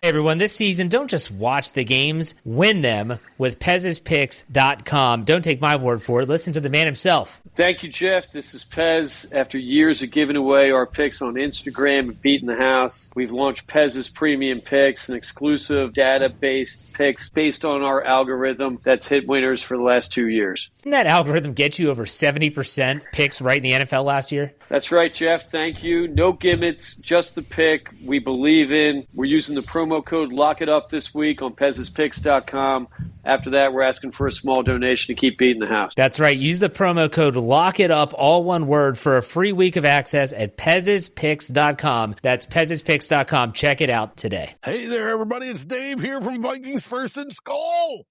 Everyone, this season, don't just watch the games, win them with Pez'sPicks.com. Don't take my word for it. Listen to the man himself. Thank you, Jeff. This is Pez. After years of giving away our picks on Instagram and beating the house, we've launched Pez's Premium Picks, an exclusive data-based picks based on our algorithm that's hit winners for the last 2 years. Didn't that algorithm get you over 70% picks right in the NFL last year? That's right, Jeff. Thank you. No gimmicks, just the pick we believe in. We're using the promo code LOCKITUP this week on Pez'sPicks.com. After that, we're asking for a small donation to keep beating the house. That's right. Use the promo code LOCKITUP, all one word, for a free week of access at Pez'sPicks.com. That's Pez'sPicks.com. Check it out today. Hey there, everybody. It's Dave here from Vikings First and Skull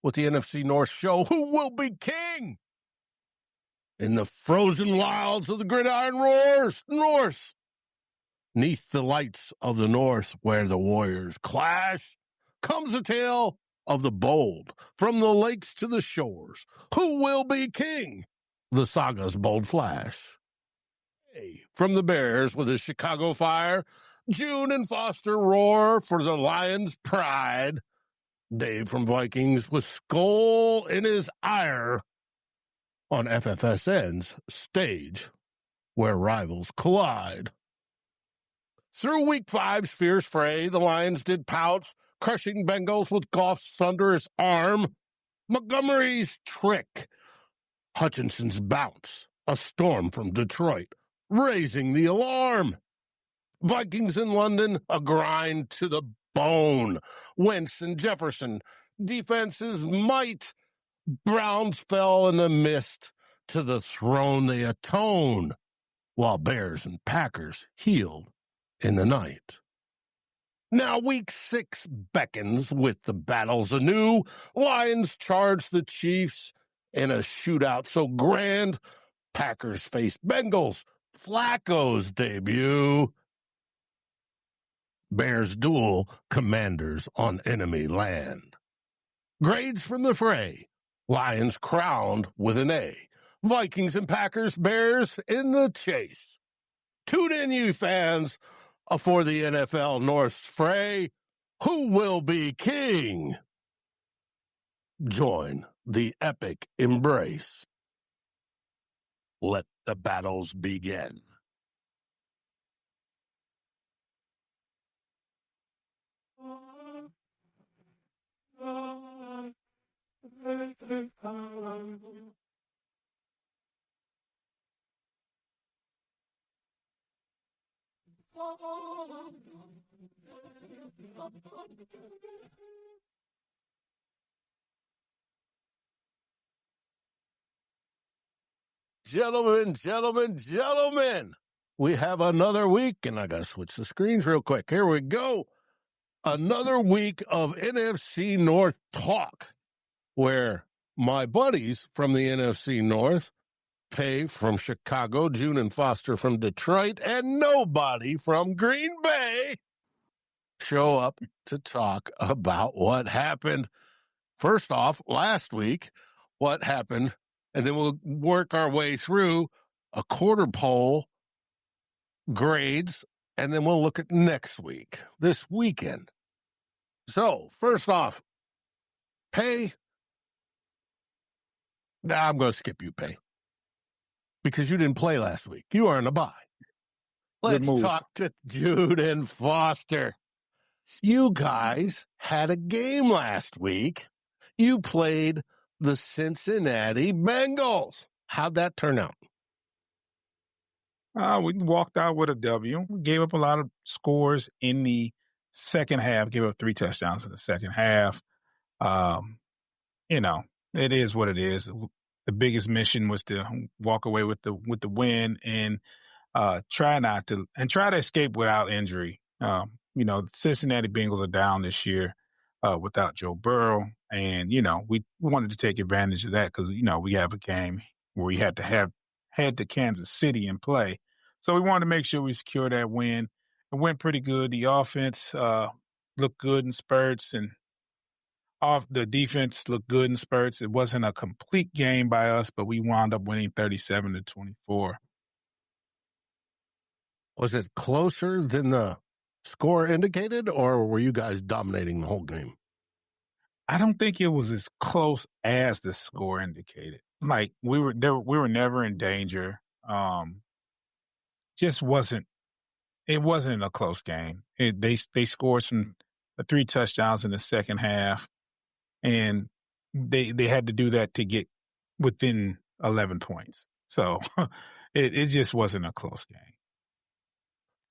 with the NFC North show. Who will be king? In the frozen wilds of the gridiron roars, north. 'Neath the lights of the north where the warriors clash, comes a tale of the bold, from the lakes to the shores. Who will be king? The saga's bold flash. Hey, from the Bears with his Chicago fire, June and Foster roar for the Lions' pride. Dave from Vikings with Skull in his ire on FFSN's stage where rivals collide. Through Week 5's fierce fray, the Lions did pounce, crushing Bengals with Goff's thunderous arm. Montgomery's trick, Hutchinson's bounce, a storm from Detroit, raising the alarm. Vikings in London, a grind to the bone. Wentz and Jefferson, defense's might. Browns fell in the mist, to the throne they atone, while Bears and Packers healed in the night. Now Week 6 beckons with the battles anew. Lions charge the Chiefs in a shootout so grand. Packers face Bengals, Flacco's debut. Bears duel commanders on enemy land. Grades from the fray. Lions crowned with an A. Vikings and Packers, Bears in the chase. Tune in, you fans, for the NFL North's fray. Who will be king? Join the epic embrace. Let the battles begin. Gentlemen, we have another week, and I got to switch the screens real quick. Here we go. Another week of NFC North talk, where my buddies from the NFC North, Pay from Chicago, June and Foster from Detroit, and nobody from Green Bay show up to talk about what happened. First off, last week, what happened, and then we'll work our way through a quarter poll, grades, and then we'll look at next week, this weekend. So, first off, Pay. I'm going to skip you, Pay, because you didn't play last week. You are in a bye. Let's talk to Jude and Foster. You guys had a game last week. You played the Cincinnati Bengals. How'd that turn out? We walked out with a W. We gave up a lot of scores in the second half. Gave up 3 touchdowns in the second half. It is what it is. The biggest mission was to walk away with the win and try to escape without injury. The Cincinnati Bengals are down this year without Joe Burrow, and we wanted to take advantage of that because we have a game where we had to head to Kansas City and play, so we wanted to make sure we secure that win. It went pretty good. The offense looked good in spurts, and the defense looked good in spurts. It wasn't a complete game by us, but we wound up winning 37-24. Was it closer than the score indicated, or were you guys dominating the whole game? I don't think it was as close as the score indicated. Like we were never in danger. Just wasn't. It wasn't a close game. They scored 3 touchdowns in the second half, and they had to do that to get within 11 points. So it just wasn't a close game.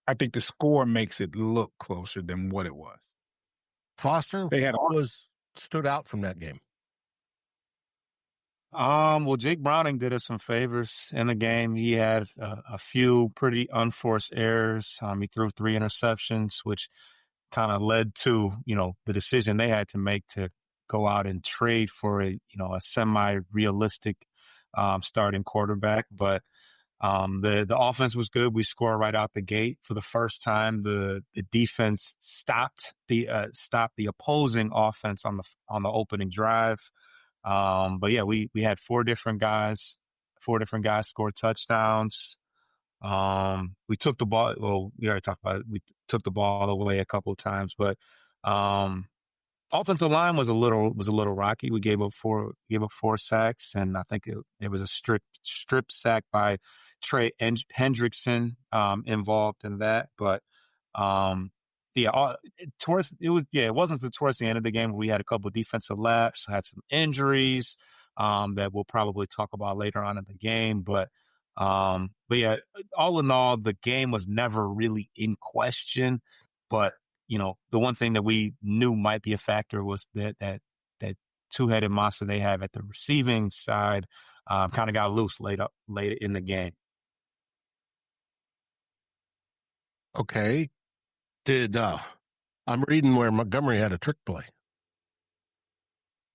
I think the score makes it look closer than what it was. Foster, what stood out from that game? Well, Jake Browning did us some favors in the game. He had a few pretty unforced errors. He threw 3 interceptions, which kind of led to, the decision they had to make to go out and trade for a semi-realistic starting quarterback. But the offense was good. We scored right out the gate for the first time. The defense stopped the opposing offense on the opening drive. But yeah, we had 4 different guys score touchdowns. We took the ball. Well, we already talked about it. We took the ball away a couple of times, but, offensive line was a little rocky. We gave up 4 sacks, and I think it was a strip sack by Trey Hendrickson, involved in that. But, it wasn't towards the end of the game where we had a couple of defensive laps, had some injuries, that we'll probably talk about later on in the game. But yeah, all in all, the game was never really in question. But, the one thing that we knew might be a factor was that two-headed monster they have at the receiving side, kind of got loose later in the game. Okay. I'm reading where Montgomery had a trick play.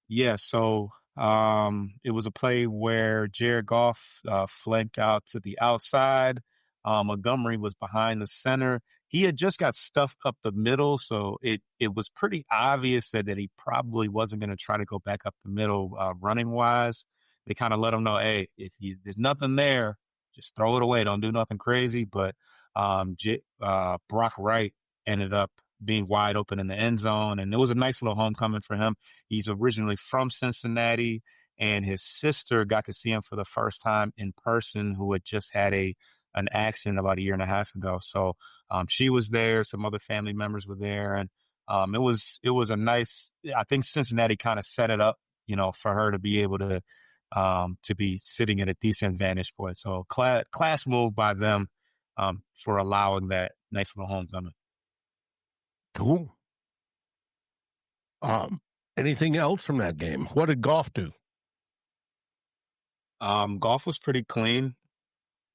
Yeah, so it was a play where Jared Goff flanked out to the outside. Montgomery was behind the center. He had just got stuffed up the middle, so it was pretty obvious that he probably wasn't going to try to go back up the middle running wise. They kind of let him know, hey, there's nothing there, just throw it away. Don't do nothing crazy. But Brock Wright ended up being wide open in the end zone, and it was a nice little homecoming for him. He's originally from Cincinnati, and his sister got to see him for the first time in person, who had just had an accident about 1.5 years ago. So she was there, some other family members were there, and it was a nice. I think Cincinnati kind of set it up, for her to be able to be sitting at a decent vantage point. So class move by them for allowing that nice little homecoming. Cool. Anything else from that game? What did Goff do? Goff was pretty clean.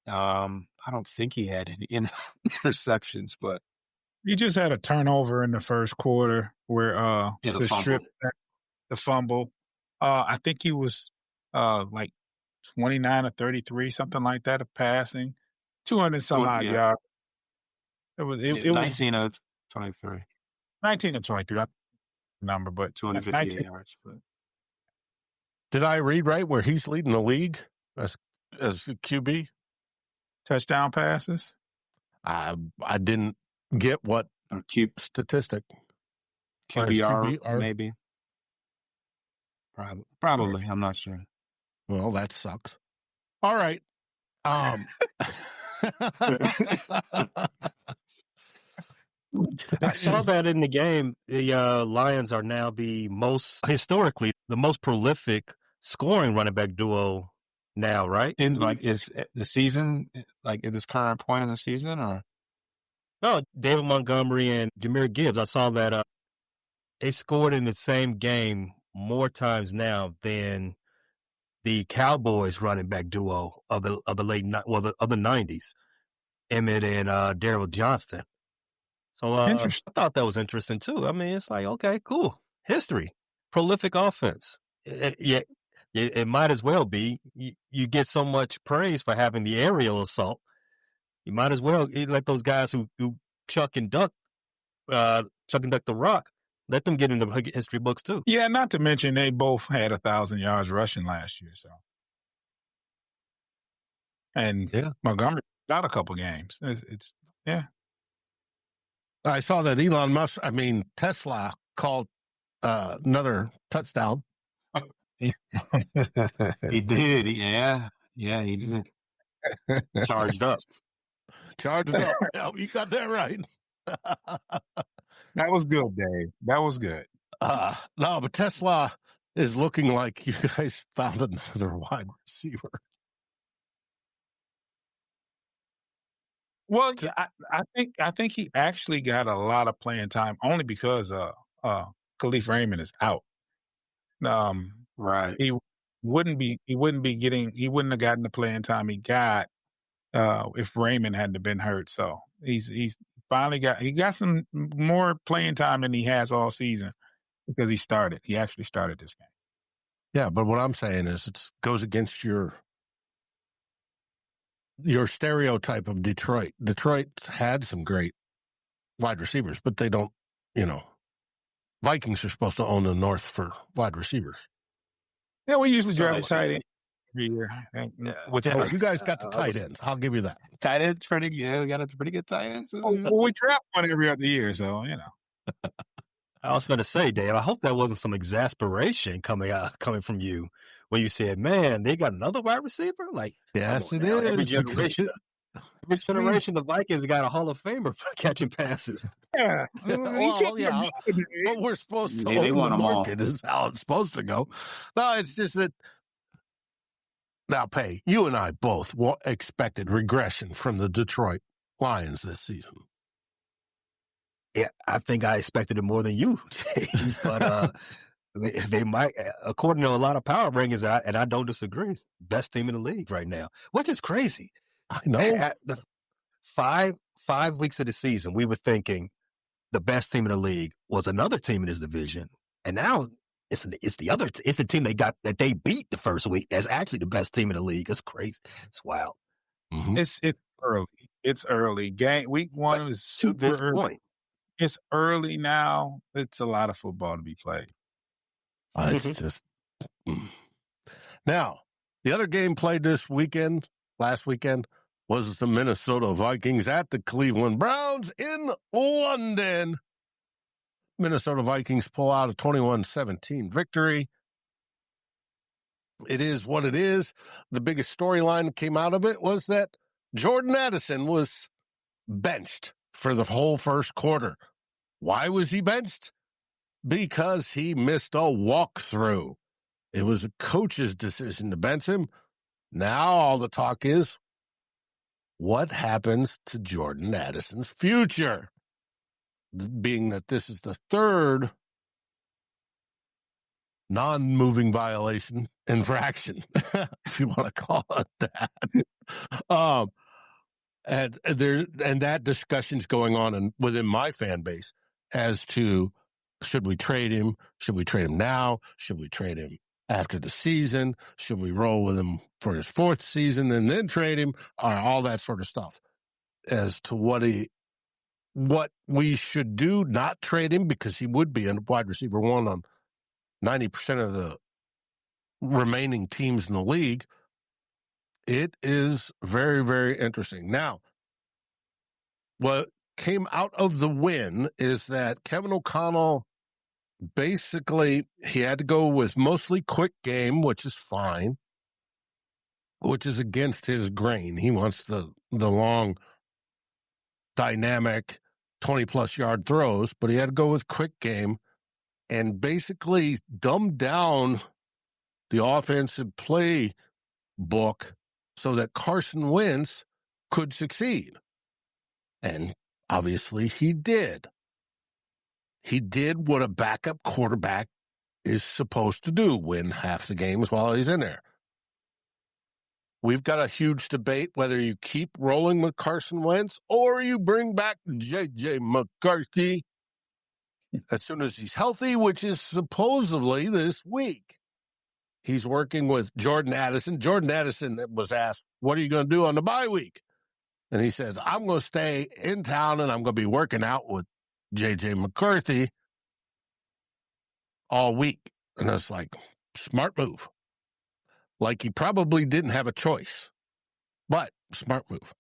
I don't think he had any interceptions, but he just had a turnover in the first quarter where the fumble. I think he was like 29 or 33, something like that, of passing, 200 some odd yards. It was 19 or 23. 19 or 23 number, but 258 yards. But did I read right where he's leading the league as QB? Touchdown passes? I didn't get what statistic. QBR, maybe. Probably. I'm not sure. Well, that sucks. All right. I saw that in the game. The Lions are now historically the most prolific scoring running back duo now, right? In is the season, at this current point in the season, or no? David Montgomery and Jahmyr Gibbs. I saw that they scored in the same game more times now than the Cowboys running back duo of the late of the 90s, Emmett and Daryl Johnston. So I thought that was interesting too. I mean, it's like, okay, cool. History, prolific offense. It might as well be. You get so much praise for having the aerial assault. You might as well let those guys who chuck and duck the rock, let them get into history books too. Yeah, not to mention they both had 1,000 yards rushing last year. So, and Montgomery got a couple games. It's I saw that Tesla called another touchdown. He did. Yeah, he did. Charged up. Charged up. Yeah, you got that right. That was good, Dave. That was good. No, but Tesla is looking like you guys found another wide receiver. Well, I think he actually got a lot of playing time only because Khalif Raymond is out. Right. He wouldn't have gotten the playing time he got if Raymond hadn't been hurt. So he's finally got some more playing time than he has all season because he actually started this game. Yeah, but what I'm saying is it goes against your stereotype of Detroit. Detroit's had some great wide receivers, but they don't, Vikings are supposed to own the North for wide receivers. Yeah, we usually draft a tight end every year. You guys got the tight ends. I'll give you that. Tight end training. Yeah, we got a pretty good tight end. So. We draft one every other year, so I was going to say, Dave, I hope that wasn't some exasperation coming from you when you said, "Man, they got another wide receiver." Like, yes, it is. Every generation, the Vikings got a Hall of Famer for catching passes. Yeah, but we're supposed to own the market is how it's supposed to go. No, it's just that. Now, Pay, you and I both expected regression from the Detroit Lions this season. Yeah, I think I expected it more than you, but they might, according to a lot of power rankings, and I don't disagree, best team in the league right now, which is crazy. I know. At the five weeks of the season, we were thinking the best team in the league was another team in this division, and now it's the team that they beat the first week that's actually the best team in the league. It's crazy. It's wild. Mm-hmm. It's early. It's early. Week 1 was super early. Point. It's early now. It's a lot of football to be played. It's just now the other game played last weekend, was the Minnesota Vikings at the Cleveland Browns in London. Minnesota Vikings pull out a 21-17 victory. It is what it is. The biggest storyline that came out of it was that Jordan Addison was benched for the whole first quarter. Why was he benched? Because he missed a walkthrough. It was a coach's decision to bench him. Now all the talk is, what happens to Jordan Addison's future? Being that this is the third non-moving violation infraction, if you want to call it that. And that discussion's going on within my fan base as to, should we trade him? Should we trade him now? Should we trade him after the season? Should we roll with him for his fourth season and then trade him? All that sort of stuff as to what we should do, not trade him, because he would be a wide receiver 1 on 90% of the remaining teams in the league. It is very, very interesting. Now, what came out of the win is that Kevin O'Connell, basically, he had to go with mostly quick game, which is fine, which is against his grain. He wants the long, dynamic, 20-plus yard throws, but he had to go with quick game and basically dumbed down the offensive play book so that Carson Wentz could succeed. And obviously he did. He did what a backup quarterback is supposed to do, win half the games while he's in there. We've got a huge debate whether you keep rolling with Carson Wentz or you bring back J.J. McCarthy as soon as he's healthy, which is supposedly this week. He's working with Jordan Addison. Jordan Addison was asked, what are you going to do on the bye week? And he says, I'm going to stay in town and I'm going to be working out with J.J. McCarthy all week. And it's like, smart move. Like he probably didn't have a choice, but smart move.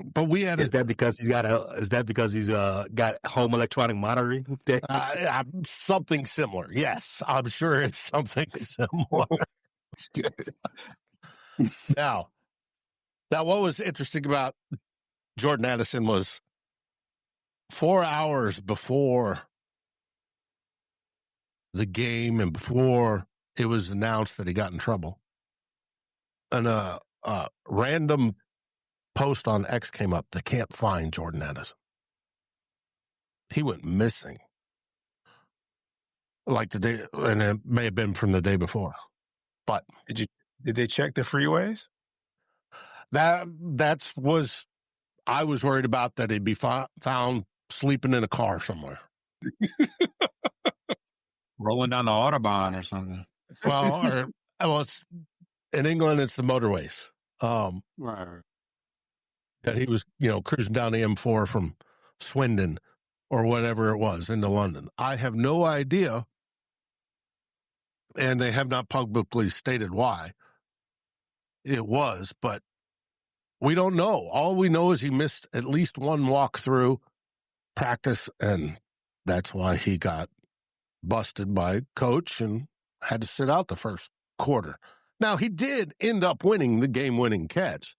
But we had Is that because he's got got home electronic monitoring? something similar. Yes, I'm sure it's something similar. Now, what was interesting about Jordan Addison was 4 hours before the game and before it was announced that he got in trouble, and a random post on X came up. They can't find Jordan Addison. He went missing. Like the day, and it may have been from the day before. But did they check the freeways? I was worried about that he'd be found sleeping in a car somewhere. Rolling down the Autobahn or something. Well, it's in England, it's the motorways. Right. That he was, cruising down the M4 from Swindon or whatever it was into London. I have no idea, and they have not publicly stated why it was, but we don't know. All we know is he missed at least one walkthrough practice, and that's why he got busted by coach and had to sit out the first quarter. Now, he did end up winning the game-winning catch.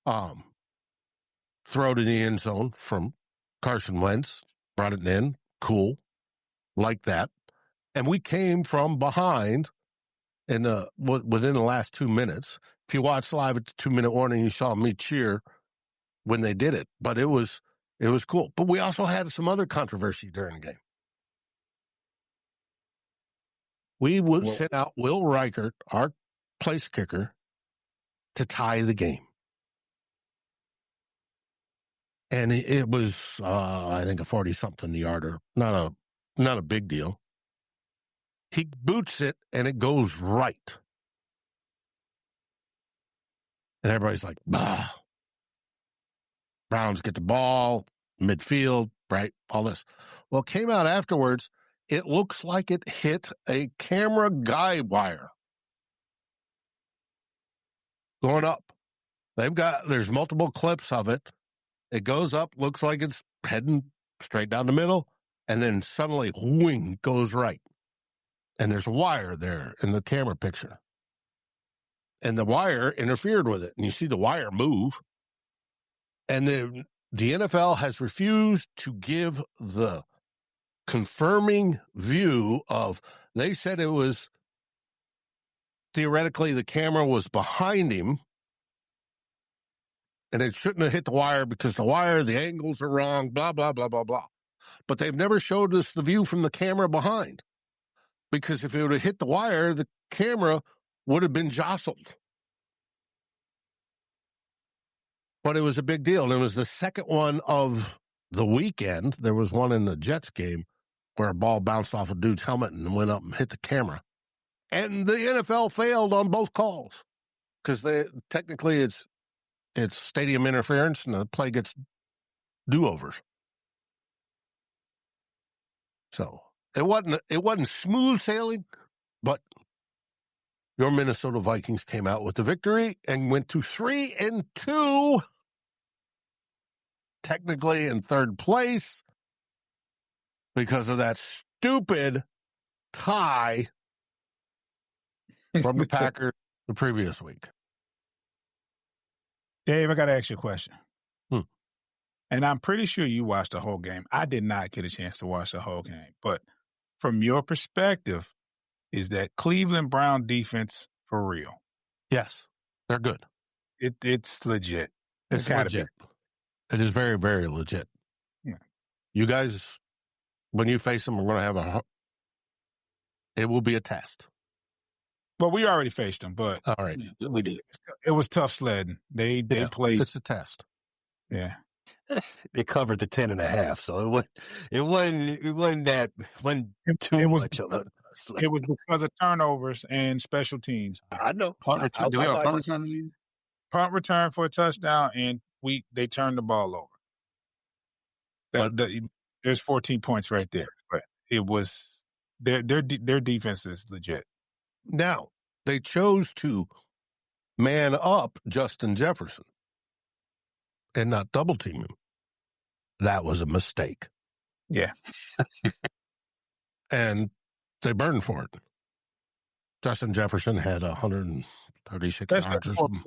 Throw to the end zone from Carson Wentz, brought it in, cool, like that. And we came from behind within the last 2 minutes. If you watched live at the 2-minute warning, you saw me cheer when they did it. But it was cool. But we also had some other controversy during the game. We would send out Will Reichert, our place kicker, to tie the game. And it was, I think, a 40-something yarder. Not a big deal. He boots it, and it goes right. And everybody's like, bah. Browns get the ball, midfield, right, all this. Well, it came out afterwards. It looks like it hit a camera guide wire going up. There's multiple clips of it. It goes up, looks like it's heading straight down the middle, and then suddenly, wing, goes right. And there's a wire there in the camera picture. And the wire interfered with it. And you see the wire move. And the NFL has refused to give the confirming view of, they said it was, theoretically, the camera was behind him. And it shouldn't have hit the wire because the angles are wrong, blah, blah, blah, blah, blah. But they've never showed us the view from the camera behind. Because if it would have hit the wire, the camera would have been jostled. But it was a big deal. And it was the second one of the weekend. There was one in the Jets game where a ball bounced off a dude's helmet and went up and hit the camera. And the NFL failed on both calls. Because technically it's stadium interference and the play gets do-overs. So it wasn't smooth sailing, but your Minnesota Vikings came out with the victory and went to 3-2, technically in third place because of that stupid tie from the Packers the previous week. Dave, I got to ask you a question. Hmm. And I'm pretty sure you watched the whole game. I did not get a chance to watch the whole game. But from your perspective, is that Cleveland Brown defense for real? Yes, they're good. It's legit. It's legit. It is very, very legit. Yeah. You guys, when you face them, we're going to have it will be a test. Well, we already faced them, but all right, we did. It was tough sledding. They played. It's a test. Yeah, they covered the 10.5, so it wasn't too much of a sled. It was because of turnovers and special teams. I know. Do we have a punt return? Punt return for a touchdown, and they turned the ball over. There's 14 points right there, but it was their defense is legit. Now, they chose to man up Justin Jefferson. and not double team him. That was a mistake. Yeah. And they burned for it. Justin Jefferson had 136 yards or something.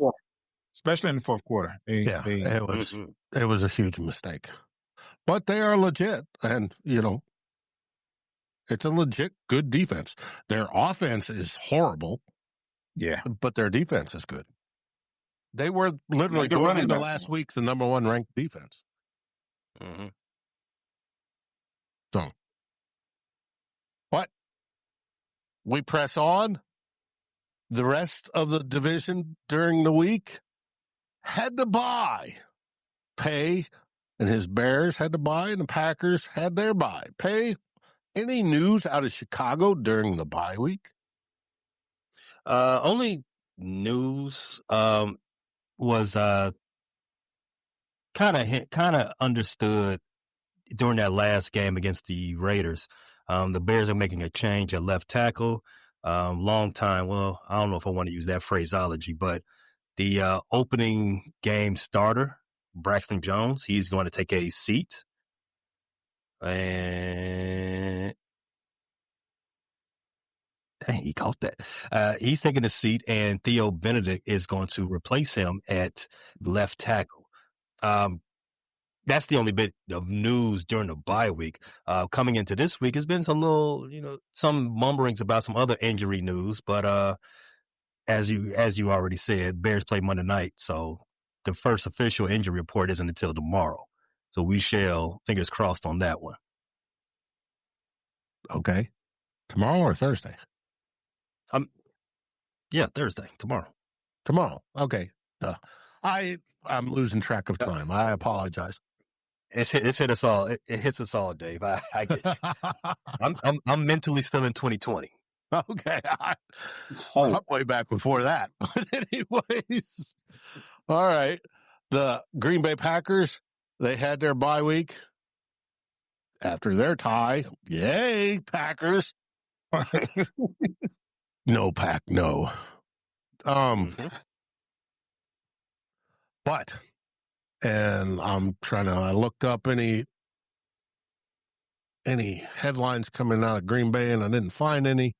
Especially in the fourth quarter. It was a huge mistake. But they are legit. And, it's a legit good defense. Their offense is horrible. Yeah. But their defense is good. They were literally going into last week the number one ranked defense. Mm-hmm. So, but we press on. The rest of the division during the week had to bye. Pay and his Bears had to bye, and the Packers had their bye. Pay, any news out of Chicago during the bye week? Only news was kind of understood during that last game against the Raiders. The Bears are making a change at left tackle. Long time. Well, I don't know if I want to use that phraseology, but the opening game starter, Braxton Jones, he's going to take a seat. And dang, he caught that. He's taking a seat, and Theo Benedict is going to replace him at left tackle. That's the only bit of news during the bye week. Coming into this week, has been some mumblings about some other injury news, but as you already said, Bears play Monday night, so the first official injury report isn't until tomorrow. So we shall, fingers crossed on that one. Okay. Tomorrow or Thursday? Yeah, Thursday, tomorrow. Tomorrow. Okay. I'm losing track of time. I apologize. It's hit us all. It hits us all, Dave. I get you. I'm mentally still in 2020. Okay. I'm way back before that. But anyways, all right. The Green Bay Packers, they had their bye week after their tie. Yay, Packers. No, Pack, no. But, and I looked up any headlines coming out of Green Bay, and I didn't find any.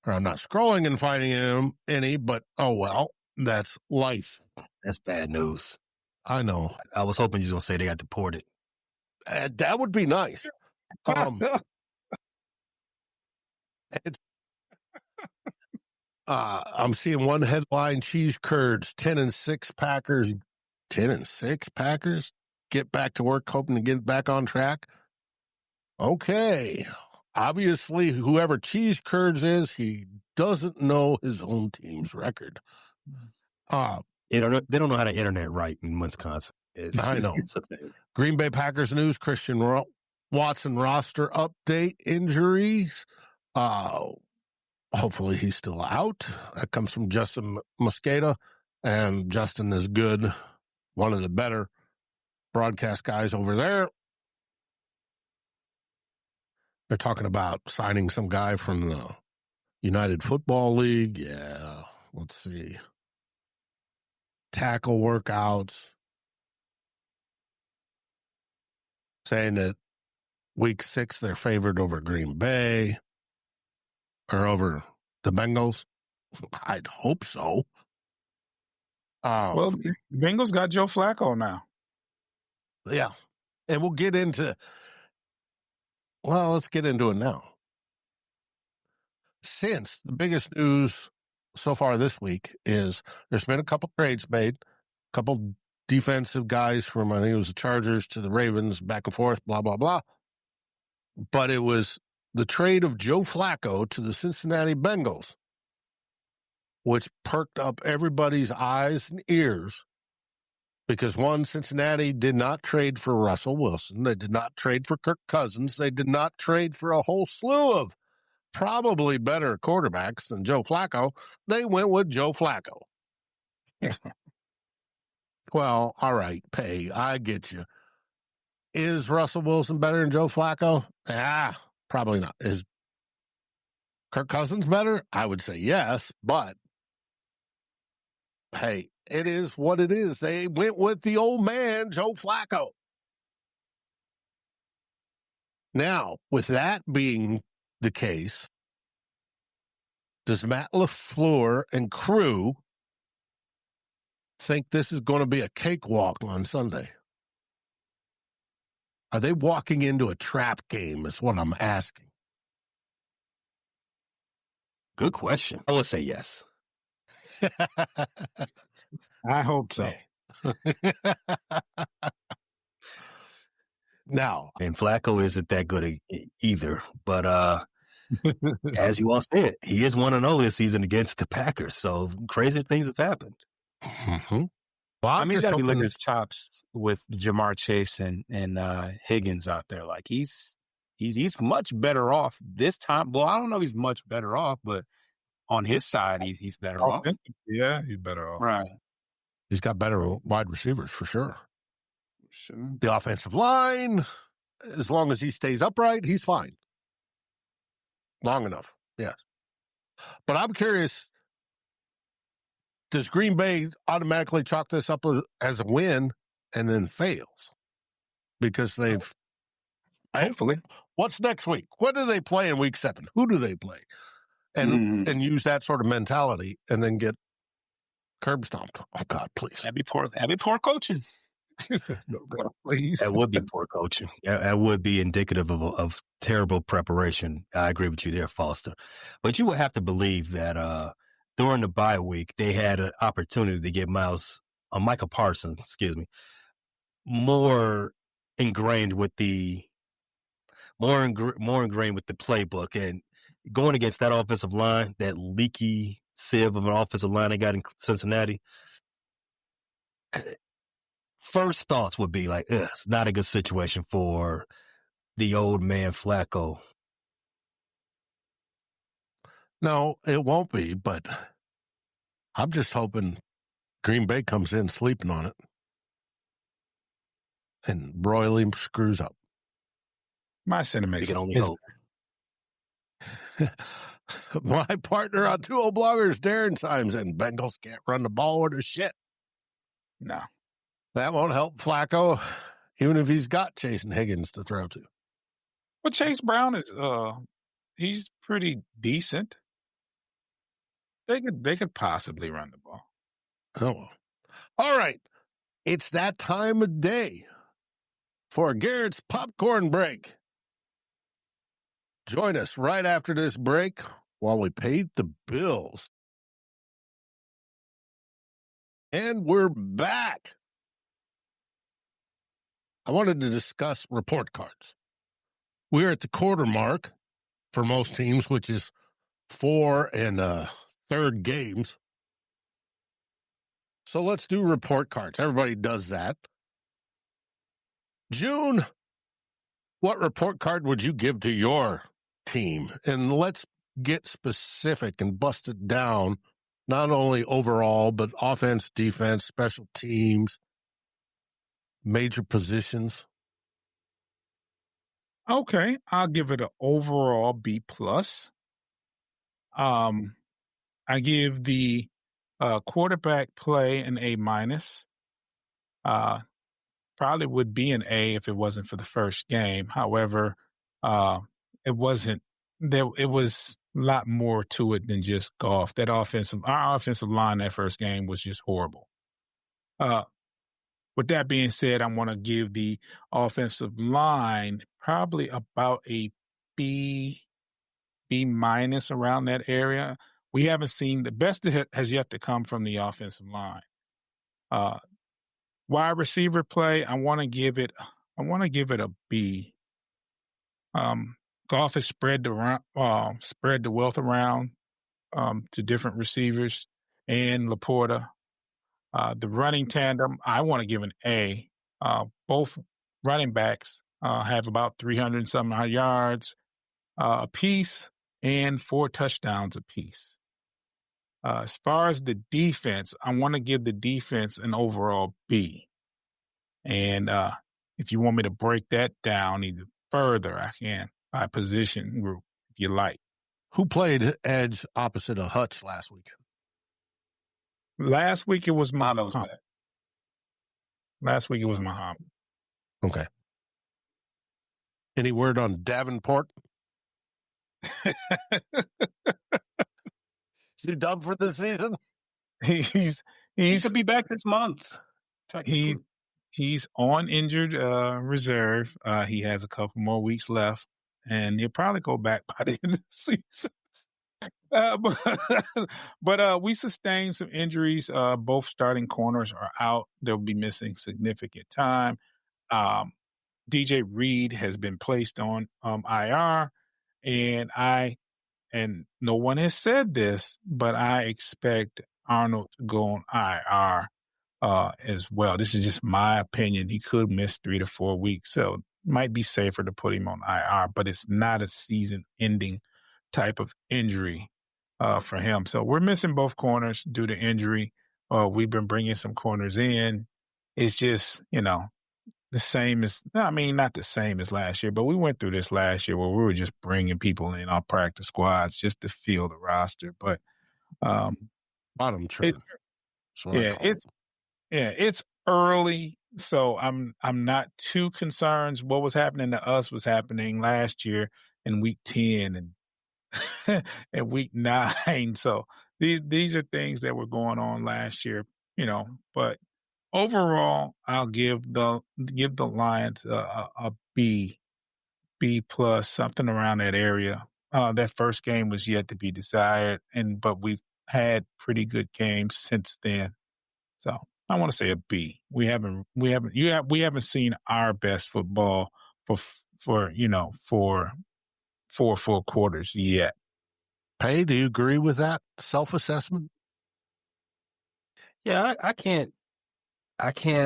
Or I'm not scrolling and finding any, but oh well, that's life. That's bad news. I know. I was hoping you were going to say they got deported. That would be nice. I'm seeing one headline: cheese curds, 10-6 Packers. 10-6 Packers get back to work, hoping to get back on track. Okay. Obviously, whoever Cheese Curds is, he doesn't know his own team's record. They don't know how to internet right in Wisconsin. I know. Green Bay Packers news, Christian Watson roster update, injuries. Hopefully he's still out. That comes from Justin Mosqueda, and Justin is good. One of the better broadcast guys over there. They're talking about signing some guy from the United Football League. Yeah, let's see. Tackle workouts. Saying that week 6 they're favored over Green Bay or over the Bengals. I'd hope so. Well, the Bengals got Joe Flacco now. Yeah. And we'll get into... Well, let's get into it now. Since the biggest news so far this week is there's been a couple trades made, a couple defensive guys from, I think it was the Chargers to the Ravens, back and forth, blah, blah, blah. But it was the trade of Joe Flacco to the Cincinnati Bengals, which perked up everybody's eyes and ears. Because one, Cincinnati did not trade for Russell Wilson. They did not trade for Kirk Cousins. They did not trade for a whole slew of probably better quarterbacks than Joe Flacco. They went with Joe Flacco. Well, all right, Pay, I get you. Is Russell Wilson better than Joe Flacco? Probably not. Is Kirk Cousins better? I would say yes, but Hey, it is what it is. They went with the old man, Joe Flacco. Now, with that being the case, does Matt LaFleur and crew think this is going to be a cakewalk on Sunday? Are they walking into a trap game is what I'm asking. Good question. I would say yes. I hope so. Now, And Flacco isn't that good either. But as you all said, he is 1-0 this season against the Packers. So crazy things have happened. Mm-hmm. Well, he's got to be licking his chops with Jamar Chase and Higgins out there. Like he's much better off this time. Well, I don't know if he's much better off, but on his side, he's better off. Yeah, he's better off. Right. He's got better wide receivers for sure. Sure. The offensive line, as long as he stays upright, he's fine. Long enough, yes. But I'm curious, does Green Bay automatically chalk this up as a win and then fails? Because they've... Hopefully. What's next week? What do they play in week 7? Who do they play? And use that sort of mentality and then get curb stomped. Oh, God, please. That'd be poor coaching. Please. That would be poor coaching. That would be indicative of terrible preparation. I agree with you there, Foster. But you would have to believe that during the bye week, they had an opportunity to get Micah Parsons, more ingrained with the playbook, and going against that offensive line, that leaky sieve of an offensive line they got in Cincinnati. First thoughts would be like, it's not a good situation for the old man Flacco. No, it won't be, but I'm just hoping Green Bay comes in sleeping on it and royally screws up. My sentiment We can only hope. My partner on 2 Old Bloggers, Darren Symes, and Bengals can't run the ball or shit. No. That won't help Flacco, even if he's got Chase and Higgins to throw to. Well, Chase Brown is he's pretty decent. They could possibly run the ball. Oh well. All right. It's that time of day for Garrett's popcorn break. Join us right after this break while we pay the bills. And we're back. I wanted to discuss report cards. We're at the quarter mark for most teams, which is 4 and third games. So let's do report cards. Everybody does that. June, what report card would you give to your team? And let's get specific and bust it down, not only overall, but offense, defense, special teams, major positions. Okay, I'll give it an overall B+. I give the quarterback play an A-. Probably would be an A if it wasn't for the first game. However, it wasn't there. It was a lot more to it than just Goff. Our offensive line that first game was just horrible. With that being said, I want to give the offensive line probably about a B- around that area. We haven't seen the best that has yet to come from the offensive line. Wide receiver play, I want to give it a B. Goff has spread the wealth around to different receivers and Laporta. The running tandem, I want to give an A. Both running backs have about 300 some odd yards apiece and 4 touchdowns apiece. As far as the defense, I want to give the defense an overall B. And if you want me to break that down even further, I can by position group, if you like. Who played edge opposite of Hutch last weekend? Last week it was Muhammad was Muhammad. back. Last week it was Muhammad. Okay. Any word on Davenport? Is he done for the season? He could be back this month. He's on injured reserve. He has a couple more weeks left, and he'll probably go back by the end of the season. But we sustained some injuries. Both starting corners are out. They'll be missing significant time. DJ Reed has been placed on IR, and no one has said this, but I expect Arnold to go on IR as well. This is just my opinion. He could miss 3 to 4 weeks, so it might be safer to put him on IR, but it's not a season-ending type of injury for him. So we're missing both corners due to injury. We've been bringing some corners in. It's just, the same as, not the same as last year, but we went through this last year where we were just bringing people in our practice squads just to fill the roster. But bottom trend. It's early, so I'm not too concerned. What was happening to us was happening last year in week 10 and and week 9. So these are things that were going on last year, but overall, I'll give the Lions a B plus, something around that area. That first game was yet to be decided, but we've had pretty good games since then. So I want to say a B. We haven't seen our best football for 4 full quarters yet. Pay, do you agree with that self-assessment? Yeah, I can't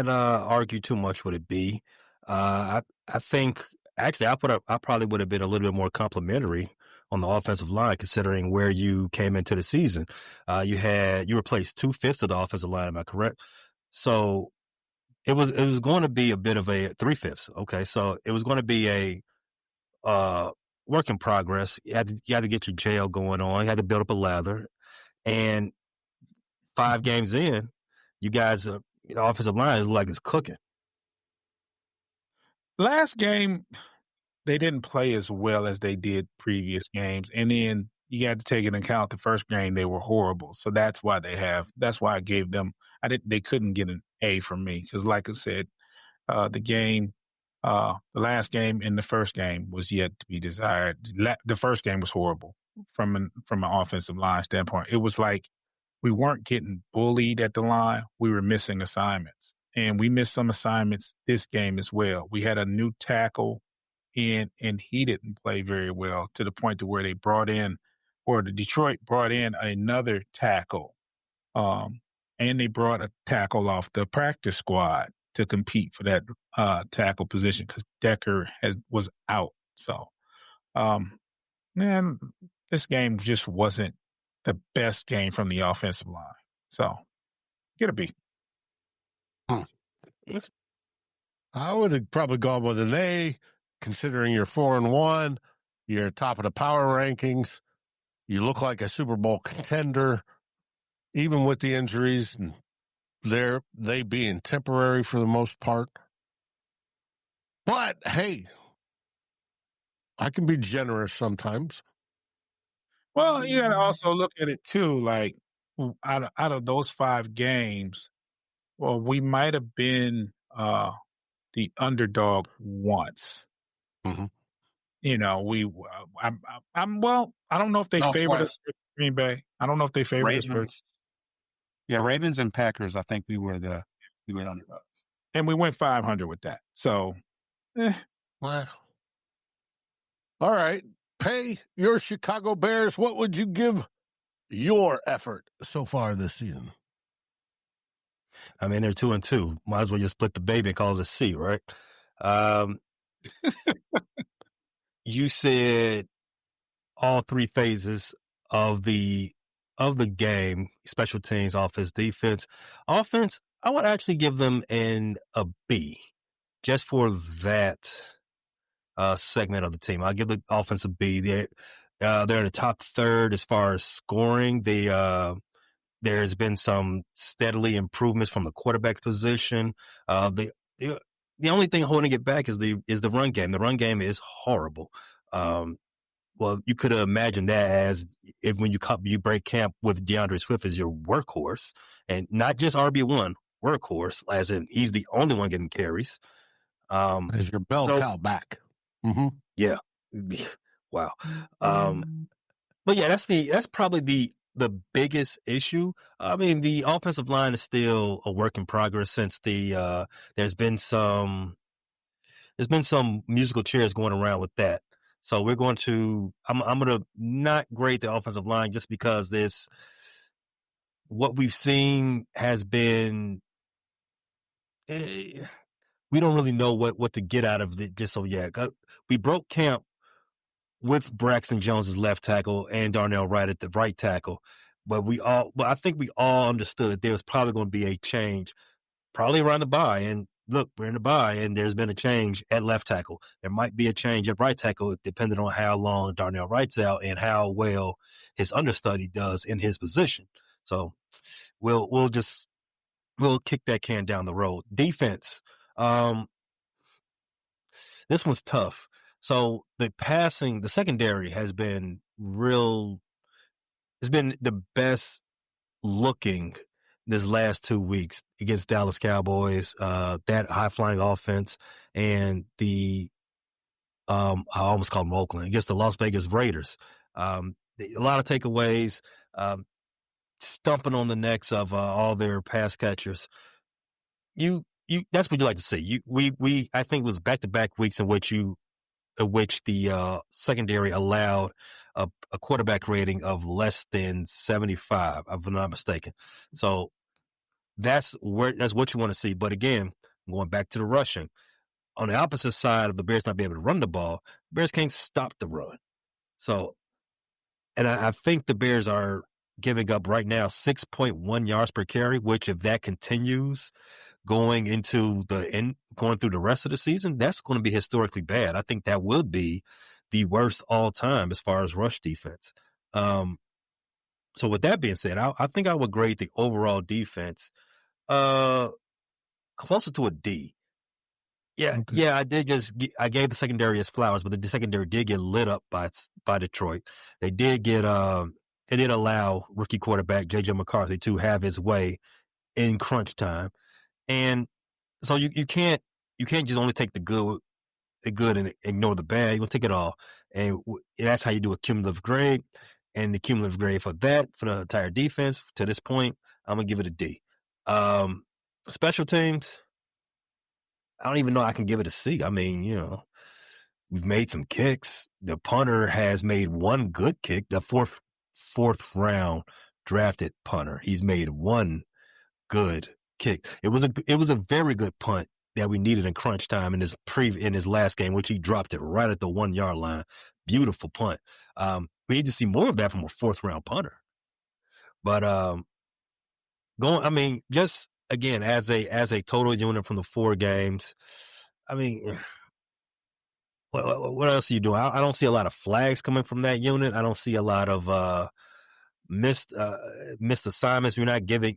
argue too much with a B. I think actually I probably would have been a little bit more complimentary on the offensive line, considering where you came into the season. You replaced 2/5 of the offensive line. Am I correct? So it was going to be a bit of a 3/5. Okay. So it was going to be a, work in progress. You had to get your jail going on. You had to build up a lather, and 5 games in, you guys, offensive line is like it's cooking. Last game, they didn't play as well as they did previous games. And then you got to take into account the first game, they were horrible. So that's why I gave them, they couldn't get an A from me. Cause like I said, the last game and the first game was yet to be desired. The first game was horrible from an offensive line standpoint. It was like we weren't getting bullied at the line. We were missing assignments, and we missed some assignments this game as well. We had a new tackle in, and he didn't play very well, to the point to where the Detroit brought in another tackle. And they brought a tackle off the practice squad to compete for that tackle position because Decker was out. So, this game just wasn't the best game from the offensive line. So, get a B. I would have probably gone with an A, considering you're 4-1, you're top of the power rankings, you look like a Super Bowl contender, even with the injuries, and they being temporary for the most part. But hey, I can be generous sometimes. Well, you got to also look at it too. Like out of those 5 games, well, we might have been the underdog once. Mm-hmm. I don't know if they favored us for Green Bay. I don't know if they favored us for. Yeah, Ravens and Packers. I think we were underdogs, and we went 500 with that. So, Well, all right. Pay, your Chicago Bears. What would you give your effort so far this season? I mean, they're 2-2. Might as well just split the baby and call it a C, right? You said all 3 phases of the game: special teams, offense, defense. Offense, I would actually give them a B, just for that segment of the team. I'll give the offense a B. They're in the top third as far as scoring. There's been some steadily improvements from the quarterback position. The only thing holding it back is the run game. The run game is horrible. Well, you could imagine that as if when you break camp with DeAndre Swift as your workhorse, and not just RB1 workhorse, as in he's the only one getting carries. As your bell cow back. Mm-hmm. Yeah. Wow. But yeah, that's probably the biggest issue. I mean, the offensive line is still a work in progress since there's been some musical chairs going around with that. So I'm going to not grade the offensive line just because what we've seen has been, we don't really know what to get out of it just so yet. We broke camp with Braxton Jones as left tackle and Darnell Wright at the right tackle. But I think we all understood that there was probably going to be a change probably around the bye. And look, we're in the bye and there's been a change at left tackle. There might be a change at right tackle depending on how long Darnell Wright's out and how well his understudy does in his position. So we'll kick that can down the road. Defense. This one's tough. So the secondary has been it's been the best looking this last 2 weeks against Dallas Cowboys, that high flying offense, and I almost called them Oakland, against the Las Vegas Raiders. A lot of takeaways, stumping on the necks of all their pass catchers. That's what you like to see. I think it was back-to-back weeks in which the secondary allowed a quarterback rating of less than 75, if I'm not mistaken. So that's what you want to see. But again, going back to the rushing, on the opposite side of the Bears not being able to run the ball, Bears can't stop the run. So, and I think the Bears are giving up right now 6.1 yards per carry, which if that continues going through the rest of the season, that's going to be historically bad. I think that will be the worst all time as far as rush defense. So with that being said, I think I would grade the overall defense closer to a D. Yeah, okay. Yeah, I gave the secondary as flowers, but the secondary did get lit up by Detroit. They did allow rookie quarterback J.J. McCarthy to have his way in crunch time. And so you can't just only take the good and ignore the bad. You want to take it all. And that's how you do a cumulative grade. And the cumulative grade for the entire defense to this point, I'm going to give it a D. Special teams, I don't even know I can give it a C. I mean, we've made some kicks. The punter has made one good kick, the fourth round drafted punter. He's made one good kick. It was a very good punt that we needed in crunch time in his last game, which he dropped it right at the 1 yard line. Beautiful punt. We need to see more of that from a fourth round punter. But just again as a total unit from the 4 games, I mean, what else are you doing? I don't see a lot of flags coming from that unit. I don't see a lot of missed assignments. We're not giving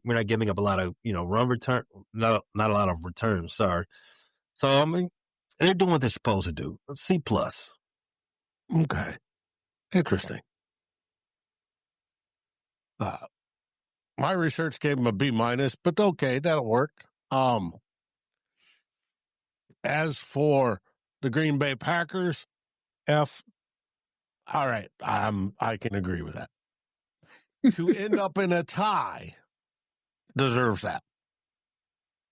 up a lot of run return, not a lot of returns. Sorry. So I mean, they're doing what they're supposed to do. C+. Okay, interesting. My research gave them a B-, but okay, that'll work. As for the Green Bay Packers, F. All right, I can agree with that. To end up in a tie deserves that.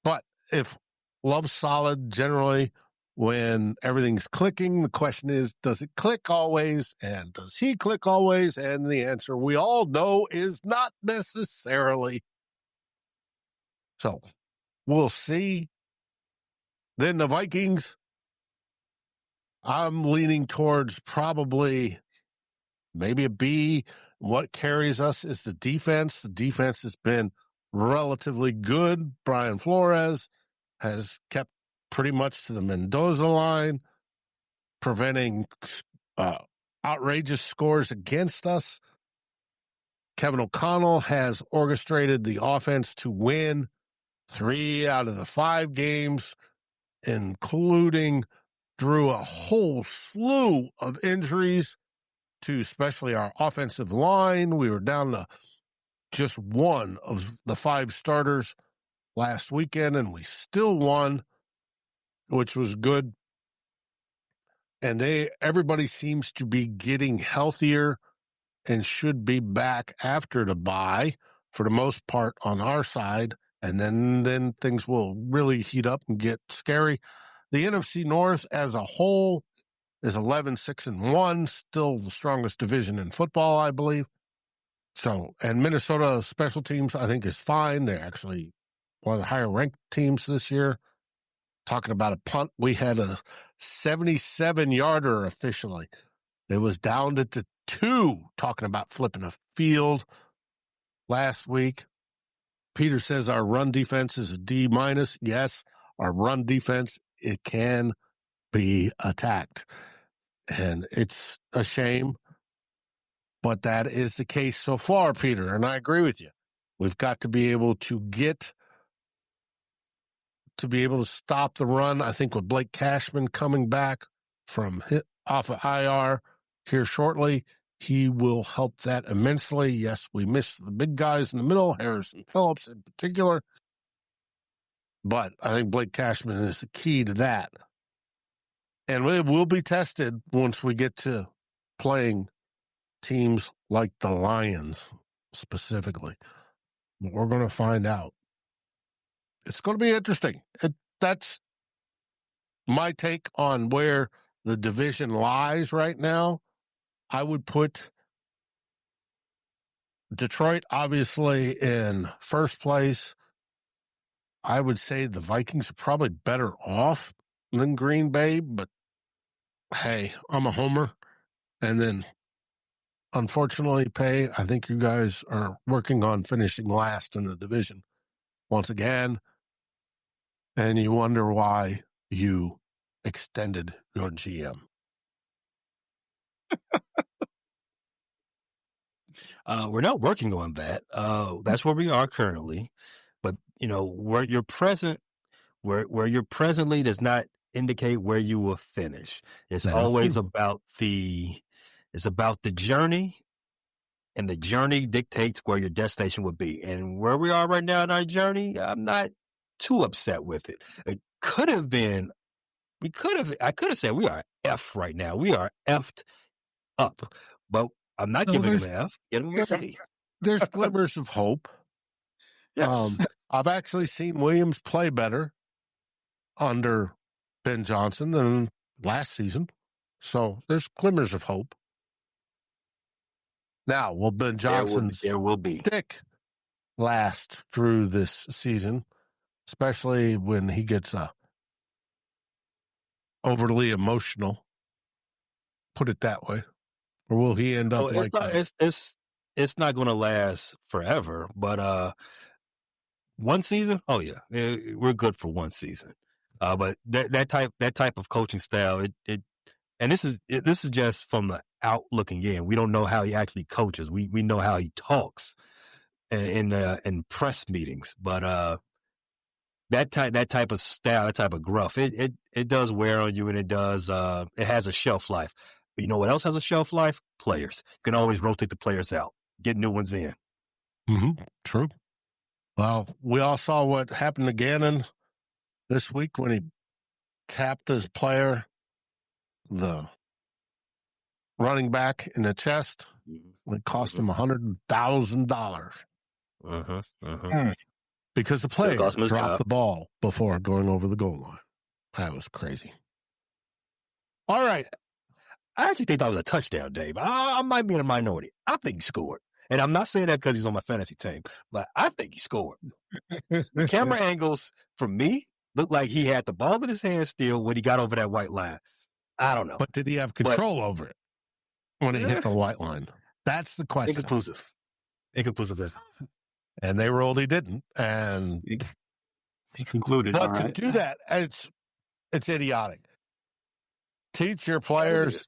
But if Love's solid generally when everything's clicking, the question is, does it click always? And does he click always? And the answer we all know is not necessarily. So we'll see. Then the Vikings, I'm leaning towards probably maybe a B. What carries us is the defense. The defense has been relatively good. Brian Flores has kept pretty much to the Mendoza line, preventing outrageous scores against us. Kevin O'Connell has orchestrated the offense to win 3 out of the 5 games, including through a whole slew of injuries to especially our offensive line. We were down to just one of the 5 starters last weekend, and we still won, which was good. And everybody seems to be getting healthier and should be back after the bye for the most part on our side. And then things will really heat up and get scary. The NFC North as a whole is 11-6-1, still the strongest division in football, I believe. So, and Minnesota special teams, I think, is fine. They're actually one of the higher ranked teams this year. Talking about a punt, we had a 77-yarder officially. It was down to the 2, talking about flipping a field last week. Peter says our run defense is a D-. Yes, our run defense, it can be attacked. And it's a shame, but that is the case so far, Peter. And I agree with you. We've got to be able to stop the run. I think with Blake Cashman coming back from off of IR here shortly, he will help that immensely. Yes, we miss the big guys in the middle, Harrison Phillips in particular. But I think Blake Cashman is the key to that. And we will be tested once we get to playing teams like the Lions specifically. We're going to find out. It's going to be interesting. That's my take on where the division lies right now. I would put Detroit, obviously, in first place. I would say the Vikings are probably better off than Green Bay, but hey, I'm a homer. And then, unfortunately, I think you guys are working on finishing last in the division once again. And you wonder why you extended your GM. We're not working on that. That's where we are currently. But, where you're presently does not indicate where you will finish. It's always about the journey, and the journey dictates where your destination will be. And where we are right now in our journey, I'm not too upset with it. It could have been, I could have said we are F right now. We are F'd up, but I'm not giving them an F. Give them a C. There's glimmers of hope. Yes. I've actually seen Williams play better under Ben Johnson than last season. So there's glimmers of hope. Now, will Ben Johnson's there will be stick last through this season, especially when he gets overly emotional, put it that way? Or will he end up it's not going to last forever, but one season, oh yeah, we're good for one season. But that type of coaching style, and this is just from the out looking in. We don't know how he actually coaches. We know how he talks in press meetings, but that type of style, that type of gruff, it does wear on you, and it has a shelf life. But you know what else has a shelf life? Players. You can always rotate the players out, get new ones in. Mm-hmm. True. Well, we all saw what happened to Gannon this week when he tapped his player, the running back, in the chest. It cost him $100,000. Because the player dropped the ball before going over the goal line. That was crazy. All right. I actually think that was a touchdown, Dave. I might be in a minority. I think he scored. And I'm not saying that because he's on my fantasy team, but I think he scored. The camera angles, for me, looked like he had the ball in his hand still when he got over that white line. I don't know. But did he have control over it when he hit the white line? That's the question. Inconclusive. And they ruled he didn't. And he concluded. But to do that, it's idiotic. Teach your players,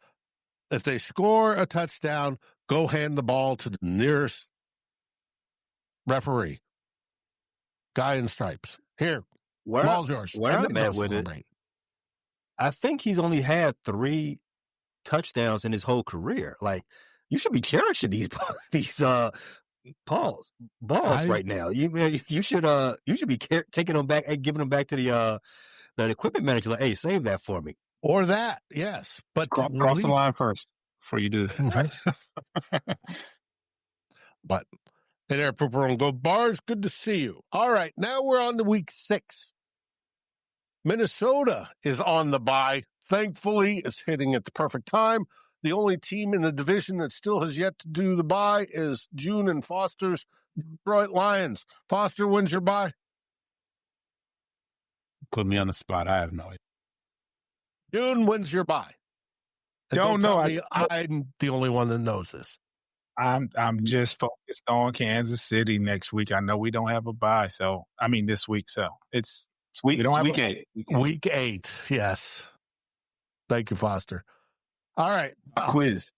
if they score a touchdown, go hand the ball to the nearest referee, guy in stripes. Here, ball's yours. Where And I'm then at go with it, celebrate. I think he's only had 3 touchdowns in his whole career. Like, you should be cherishing these balls right now. You should be taking them back and giving them back to the equipment manager. Like, hey, save that for me. Or that, yes. But Cross the line first before you do that. But hey there, Pooper and Gold Bars. Good to see you. All right, now we're on to week 6. Minnesota is on the bye. Thankfully, it's hitting at the perfect time. The only team in the division that still has yet to do the bye is June and Foster's Detroit Lions. Foster, when's your bye? Put me on the spot. I have no idea. June, when's your bye? And Don't know. I'm the only one that knows this. I'm just focused on Kansas City next week. I know we don't have a bye, this week. So it's week 8. Week 8, yes. Thank you, Foster. All right. Quiz.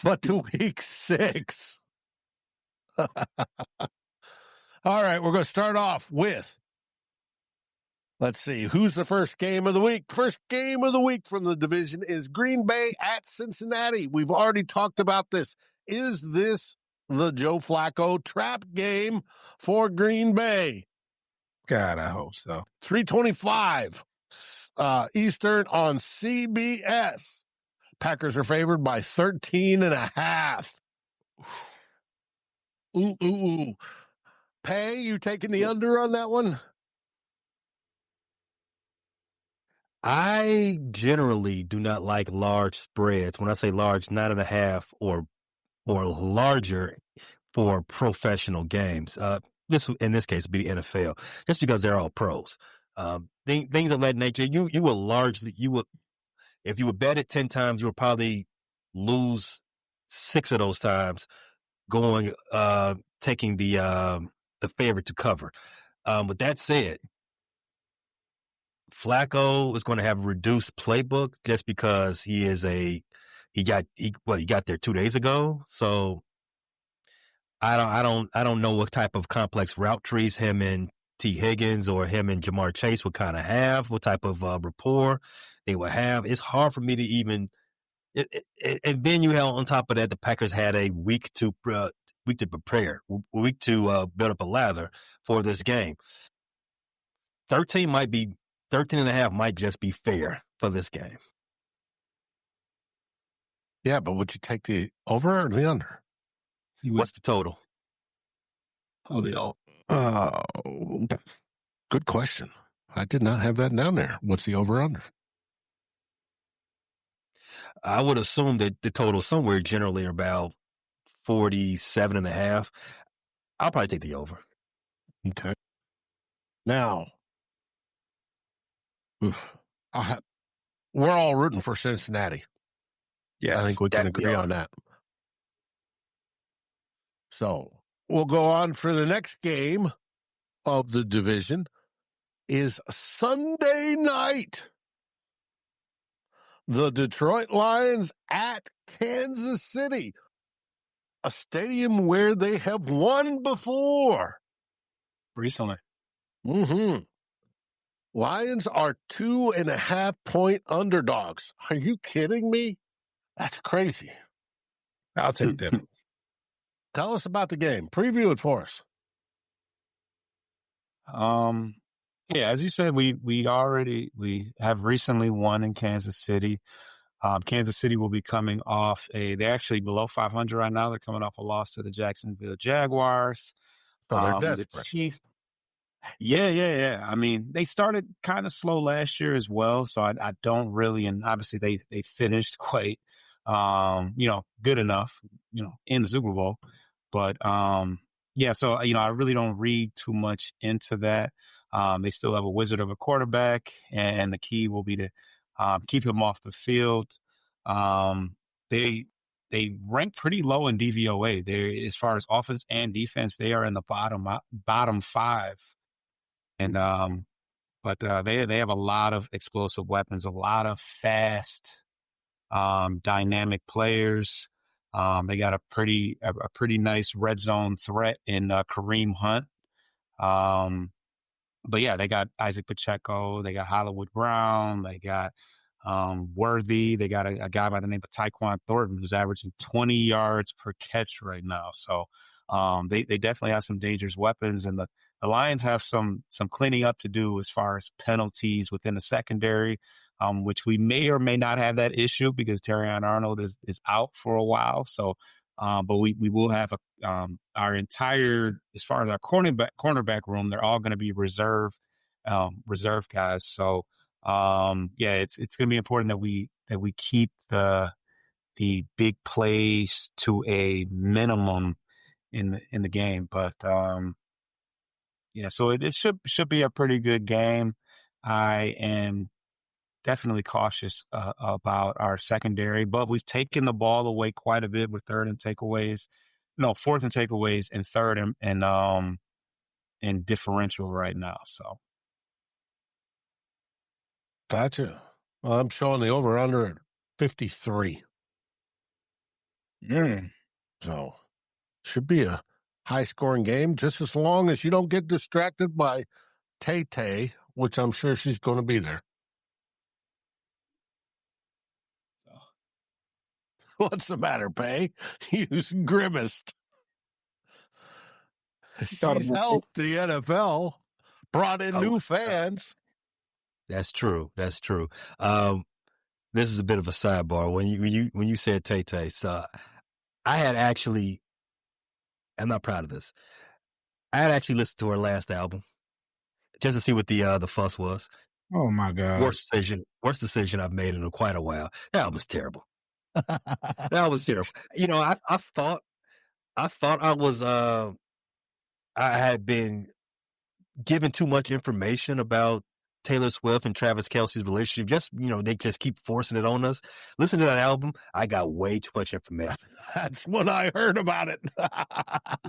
But to week 6. All right, we're going to start off with, let's see, who's the first game of the week? First game of the week from the division is Green Bay at Cincinnati. We've already talked about this. Is this the Joe Flacco trap game for Green Bay? God, I hope so. 3:25 Eastern on CBS. Packers are favored by 13.5. Ooh. Pay, you taking the under on that one? I generally do not like large spreads. When I say large, 9.5 or larger for professional games. This in this case would be the NFL, just because they're all pros. Things of that nature. You will if you would bet it 10 times, you would probably lose 6 of those times going taking the favorite to cover. With that said, Flacco is going to have a reduced playbook just because he got there 2 days ago. So I don't know what type of complex route trees him and T. Higgins or him and Jamar Chase would kind of have, what type of rapport they would have. It's hard for me to even. And then you have on top of that, the Packers had a week to prepare, week to build up a lather for this game. 13.5 might just be fair for this game. Yeah, but would you take the over or the under? What's the total? Good question. I did not have that down there. What's the over under? I would assume that the total somewhere generally about 47.5. I'll probably take the over. Okay. Now, we're all rooting for Cincinnati. Yes, I think we can agree on that. So we'll go on for the next game of the division is Sunday night. The Detroit Lions at Kansas City, a stadium where they have won before. Recently. Lions are 2.5-point underdogs. Are you kidding me? That's crazy. I'll take that. Tell us about the game. Preview it for us. Yeah, as you said, we have recently won in Kansas City. Kansas City will be coming off they're actually below 500 right now. They're coming off a loss to the Jacksonville Jaguars. So they're desperate. The Chiefs. Yeah. I mean, they started kind of slow last year as well. So I don't really, and obviously they finished quite, good enough, in the Super Bowl. But, so, I really don't read too much into that. They still have a wizard of a quarterback, and the key will be to keep him off the field. They rank pretty low in DVOA. They, as far as offense and defense, they are in the bottom 5. And but they have a lot of explosive weapons, a lot of fast, dynamic players. They got a pretty nice red zone threat in Kareem Hunt. But yeah, they got Isaac Pacheco, they got Hollywood Brown, they got Worthy, they got a guy by the name of Tyquan Thornton who's averaging 20 yards per catch right now. So they definitely have some dangerous weapons, and the Lions have some cleaning up to do as far as penalties within the secondary, which we may or may not have that issue because Terrion Arnold is out for a while. So but we will have our entire, as far as our cornerback room, they're all going to be reserve guys. So it's going to be important that we keep the big plays to a minimum in the game. But so it should be a pretty good game. I am definitely cautious about our secondary, but we've taken the ball away quite a bit with fourth and takeaways, and third and differential right now. So, Gotcha. Well, I'm showing the over under at 53. So should be a high scoring game, just as long as you don't get distracted by Tay, which I'm sure she's going to be there. What's the matter, Pay? You grimaced. She's helped the NFL, brought in new fans. That's true. This is a bit of a sidebar. When you said Tay, so I had actually, I'm not proud of this. I had actually listened to her last album just to see what the fuss was. Oh my God! Worst decision I've made in quite a while. That album's terrible. That was terrible. You know, I thought I was I had been given too much information about Taylor Swift and Travis Kelce's relationship. Just, they just keep forcing it on us. Listen to that album. I got way too much information. That's what I heard about it.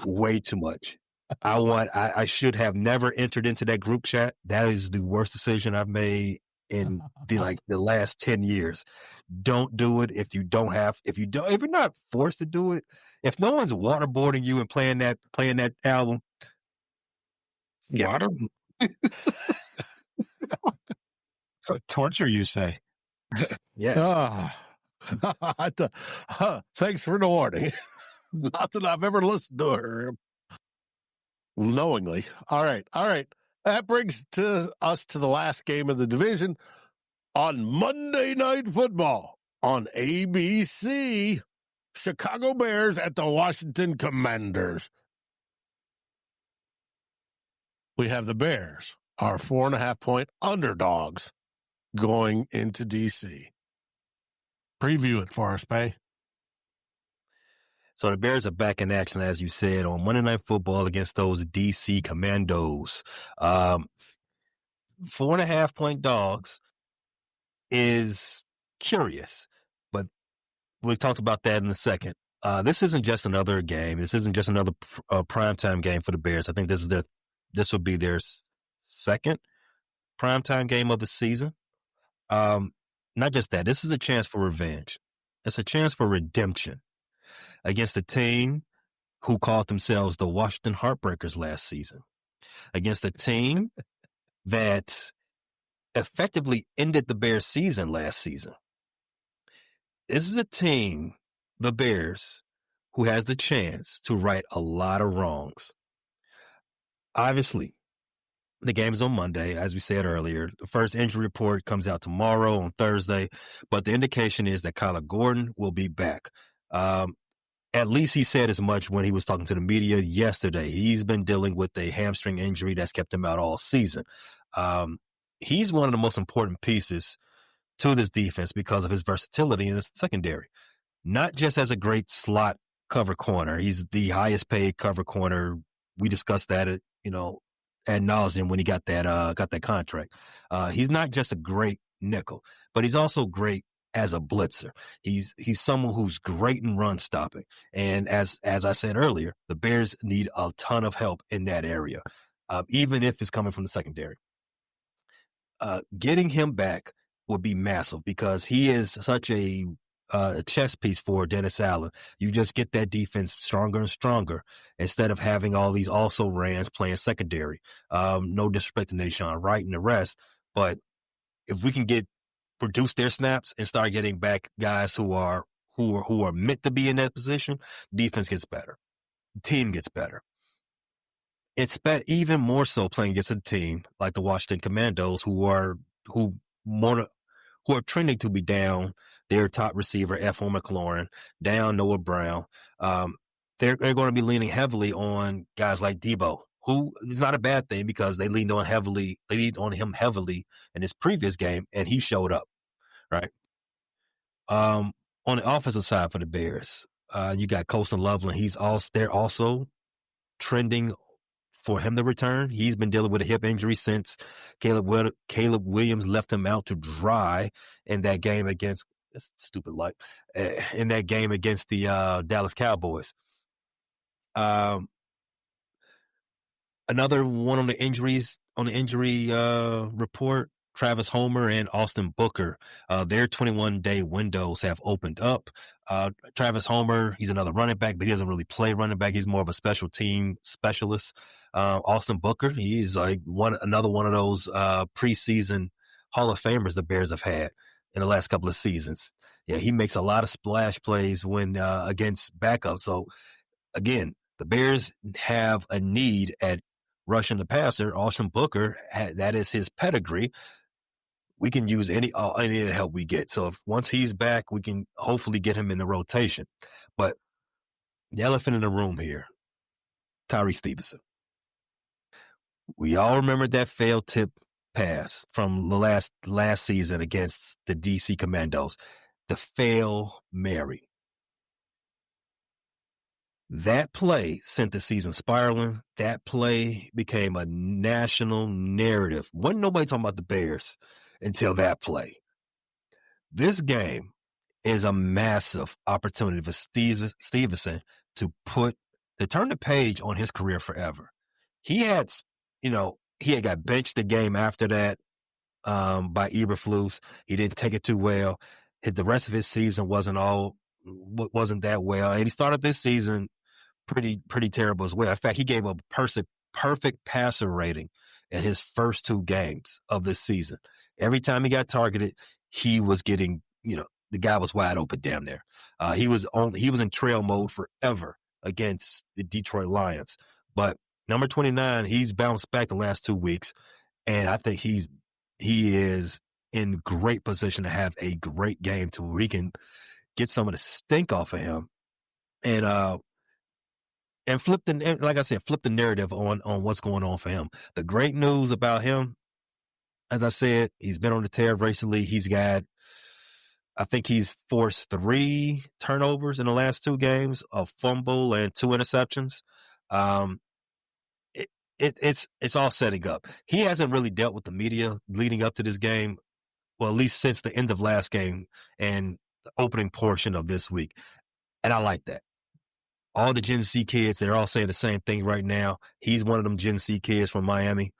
Way too much. I should have never entered into that group chat. That is the worst decision I've made in the last 10 years. Don't do it if you're not forced to do it. If no one's waterboarding you and playing that album. Water? Torture, you say? Yes. Thanks for the warning. Not that I've ever listened to her knowingly. All right. That brings us to the last game of the division on Monday Night Football on ABC. Chicago Bears at the Washington Commanders. We have the Bears, our 4.5-point underdogs, going into D.C. Preview it for us, Pay. So the Bears are back in action, as you said, on Monday Night Football against those D.C. Commandos. 4.5-point dogs is curious, but we talked about that in a second. This isn't just another game. This isn't just another primetime game for the Bears. I think this will be their second primetime game of the season. Not just that. This is a chance for revenge. It's a chance for redemption against a team who called themselves the Washington Heartbreakers last season, against a team that effectively ended the Bears season last season. This is a team, the Bears, who has the chance to right a lot of wrongs. Obviously, the game is on Monday, as we said earlier. The first injury report comes out tomorrow on Thursday, but the indication is that Kyler Gordon will be back. At least he said as much when he was talking to the media yesterday. He's been dealing with a hamstring injury that's kept him out all season. He's one of the most important pieces to this defense because of his versatility in the secondary. Not just as a great slot cover corner. He's the highest paid cover corner. We discussed that ad nauseum when he got that contract. He's not just a great nickel, but he's also great as a blitzer. He's someone who's great in run stopping. And as I said earlier, the Bears need a ton of help in that area, even if it's coming from the secondary. Getting him back would be massive because he is such a a chess piece for Dennis Allen. You just get that defense stronger and stronger instead of having all these also rans playing secondary. No disrespect to Nashawn Wright and the rest, but if we can reduce their snaps and start getting back guys who are meant to be in that position, defense gets better. The team gets better. It's even more so playing against a team like the Washington Commandos who are trending to be down their top receiver, F.O. McLaurin, down Noah Brown. They're going to be leaning heavily on guys like Debo, who is not a bad thing because they leaned on him heavily in his previous game, and he showed up, right? On the offensive side for the Bears, you got Colston Loveland. They're also trending for him to return. He's been dealing with a hip injury since Caleb Williams left him out to dry in that game against the Dallas Cowboys. Another one on the injury report, Travis Homer and Austin Booker, their 21-day windows have opened up. Travis Homer, he's another running back, but he doesn't really play running back. He's more of a special team specialist. Austin Booker, he's like another one of those preseason Hall of Famers the Bears have had in the last couple of seasons. Yeah, he makes a lot of splash plays when against backup. So again, the Bears have a need at rushing the passer. Austin Booker, that is his pedigree. We can use any help we get. So once he's back, we can hopefully get him in the rotation. But the elephant in the room here, Tyree Stevenson. We all remember that failed tip pass from the last season against the DC Commandos. The Fail Mary. That play sent the season spiraling. That play became a national narrative. Wasn't nobody talking about the Bears until that play. This game is a massive opportunity for Stevenson to turn the page on his career forever. He had got benched the game after that by Eberflus. He didn't take it too well. The rest of his season wasn't that well, and he started this season pretty terrible as well. In fact, he gave a perfect passer rating in his first two games of this season. Every time he got targeted, he was getting, the guy was wide open down there. He was in trail mode forever against the Detroit Lions. But number 29, he's bounced back the last 2 weeks, and I think he is in great position to have a great game to where he can get some of the stink off of him and flip the narrative on what's going on for him. The great news about him, as I said, he's been on the tear recently. I think he's forced 3 turnovers in the last 2 games, a fumble and 2 interceptions. It's all setting up. He hasn't really dealt with the media leading up to this game, well, at least since the end of last game and the opening portion of this week. And I like that. All the Gen Z kids, they're all saying the same thing right now. He's one of them Gen Z kids from Miami.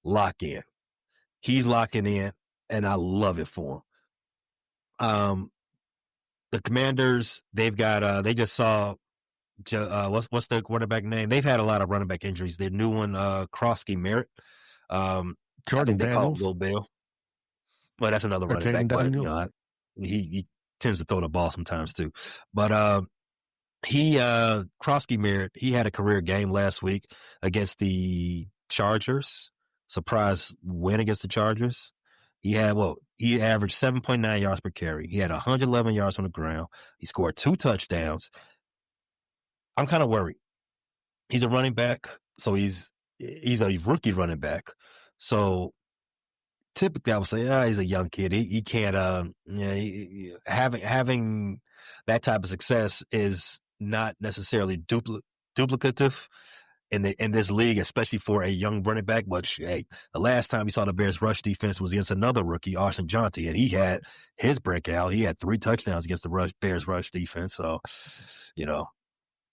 Lock in. He's locking in, and I love it for him. The Commanders, they've got, they just saw, what's their quarterback name? They've had a lot of running back injuries. Their new one, Krosky Merritt. Jordan they Daniels. call Will Bill. Well, that's another running back. But, he tends to throw the ball sometimes too. But, Krosky Merritt, he had a career game last week against the Chargers. Surprise win against the Chargers. He averaged 7.9 yards per carry. He had 111 yards on the ground. He scored 2 touchdowns. I'm kind of worried. He's a running back, so he's a rookie running back. So typically I would say, he's a young kid. He can't, having that type of success is not necessarily duplicative in this league, especially for a young running back. But hey, the last time we saw the Bears rush defense was against another rookie, Austin Jonty, and he had his breakout. He had 3 touchdowns against the Bears rush defense. So,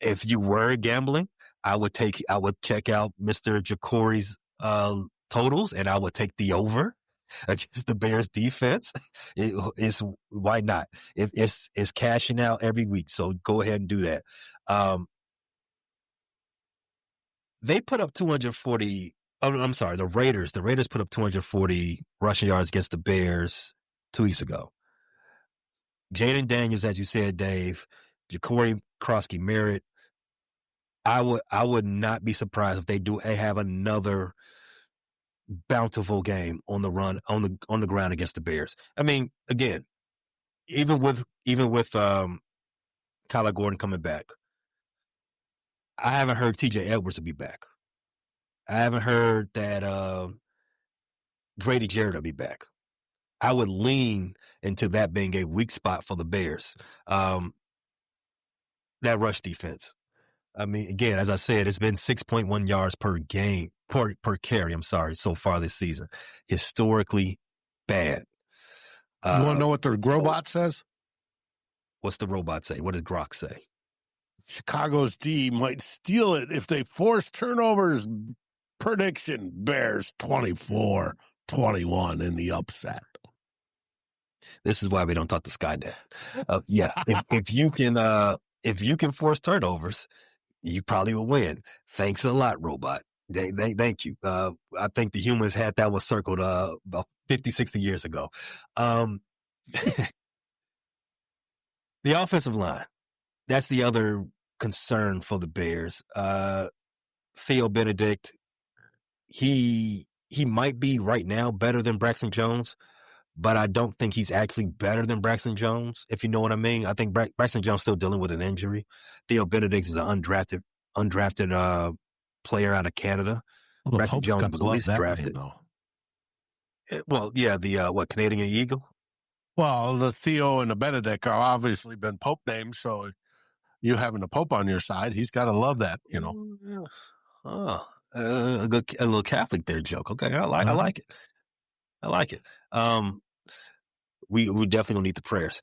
if you were gambling, I would check out Mr. Jacori's totals, and I would take the over against the Bears defense, it's why not? It's cashing out every week. So go ahead and do that. They put up 240. Oh, I'm sorry. The Raiders put up 240 rushing yards against the Bears 2 weeks ago. Jaden Daniels, as you said, Dave, Ja'Cory Krosky-Merritt. I would not be surprised if they have another bountiful game on the run, on the ground against the Bears. I mean, again, even with Kyler Gordon coming back, I haven't heard TJ Edwards will be back. I haven't heard that Grady Jarrett will be back. I would lean into that being a weak spot for the Bears. That rush defense. I mean, again, as I said, it's been 6.1 yards per game, per carry, so far this season. Historically bad. You want to know what the robot says? What's the robot say? What does Grok say? Chicago's D might steal it if they force turnovers. Prediction, Bears 24-21 in the upset. This is why we don't talk to Skynet. Yeah, if you can force turnovers, you probably will win. Thanks a lot, robot. Thank you. I think the humans had that one circled about 50, 60 years ago. The offensive line. That's the other concern for the Bears. Theo Benedict, he might be right now better than Braxton Jones, but I don't think he's actually better than Braxton Jones, if you know what I mean. I think Braxton Jones still dealing with an injury. Theo Benedict is an undrafted player out of Canada. Well, Braxton Jones was at least drafted. Well, yeah, the Canadian Eagle? Well, the Theo and the Benedict are obviously been Pope names, so you having the Pope on your side, he's got to love that, you know. Oh, a little Catholic there joke. Okay, I like it. I like it. We definitely don't need the prayers.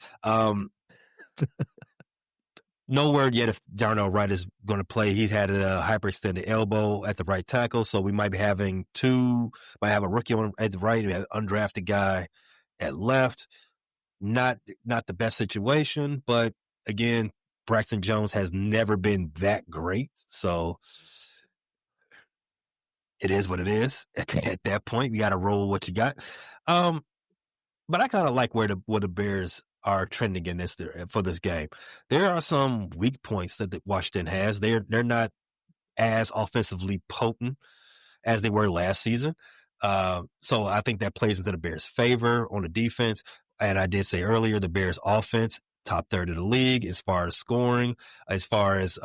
No word yet if Darnell Wright is going to play. He's had a hyperextended elbow at the right tackle, so we might be having might have a rookie at the right and an undrafted guy at left. Not the best situation, but again, Braxton Jones has never been that great, so it is what it is. At that point, you got to roll with what you got. But I kind of like where the Bears are trending in for this game. There are some weak points that Washington has. They're not as offensively potent as they were last season. So I think that plays into the Bears' favor on the defense. And I did say earlier, the Bears' offense, top third of the league as far as scoring, as far as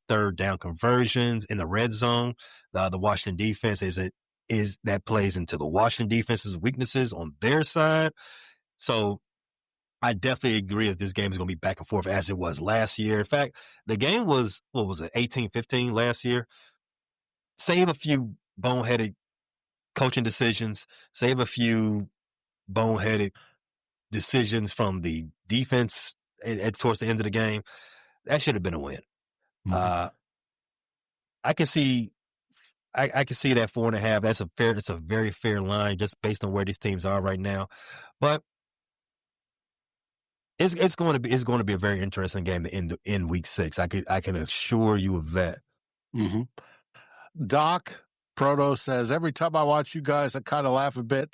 third down conversions in the red zone. The Washington defense is that plays into the Washington defense's weaknesses on their side. So I definitely agree that this game is going to be back and forth as it was last year. In fact, the game was, 18-15 last year. Save a few boneheaded coaching decisions, save a few boneheaded decisions from the defense towards the end of the game. That should have been a win. Mm-hmm. I can see that 4.5. It's a very fair line just based on where these teams are right now. But it's going to be a very interesting game in week 6. I can assure you of that. Mm-hmm. Doc Proto says, every time I watch you guys, I kind of laugh a bit.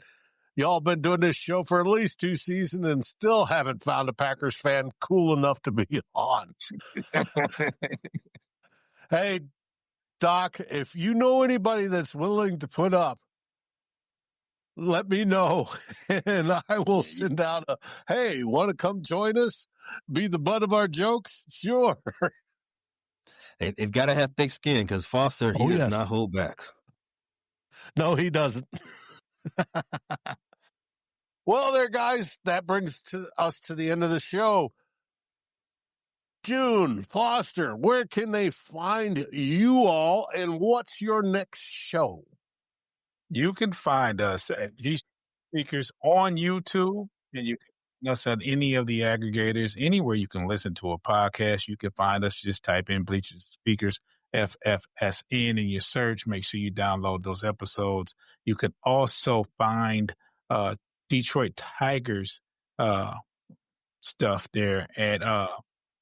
Y'all been doing this show for at least 2 seasons and still haven't found a Packers fan cool enough to be on. Hey, Doc, if you know anybody that's willing to put up, let me know, and I will send out hey, want to come join us? Be the butt of our jokes? Sure. They've got to have thick skin because Foster, he does not hold back. No, he doesn't. Well, there, guys, that brings us to the end of the show. June, Foster, where can they find you all, and what's your next show? You can find us at G Speakers on YouTube, and you can find us at any of the aggregators. Anywhere you can listen to a podcast, you can find us. Just type in Bleachers Speakers, FFSN in your search. Make sure you download those episodes. You can also find Detroit Tigers stuff there at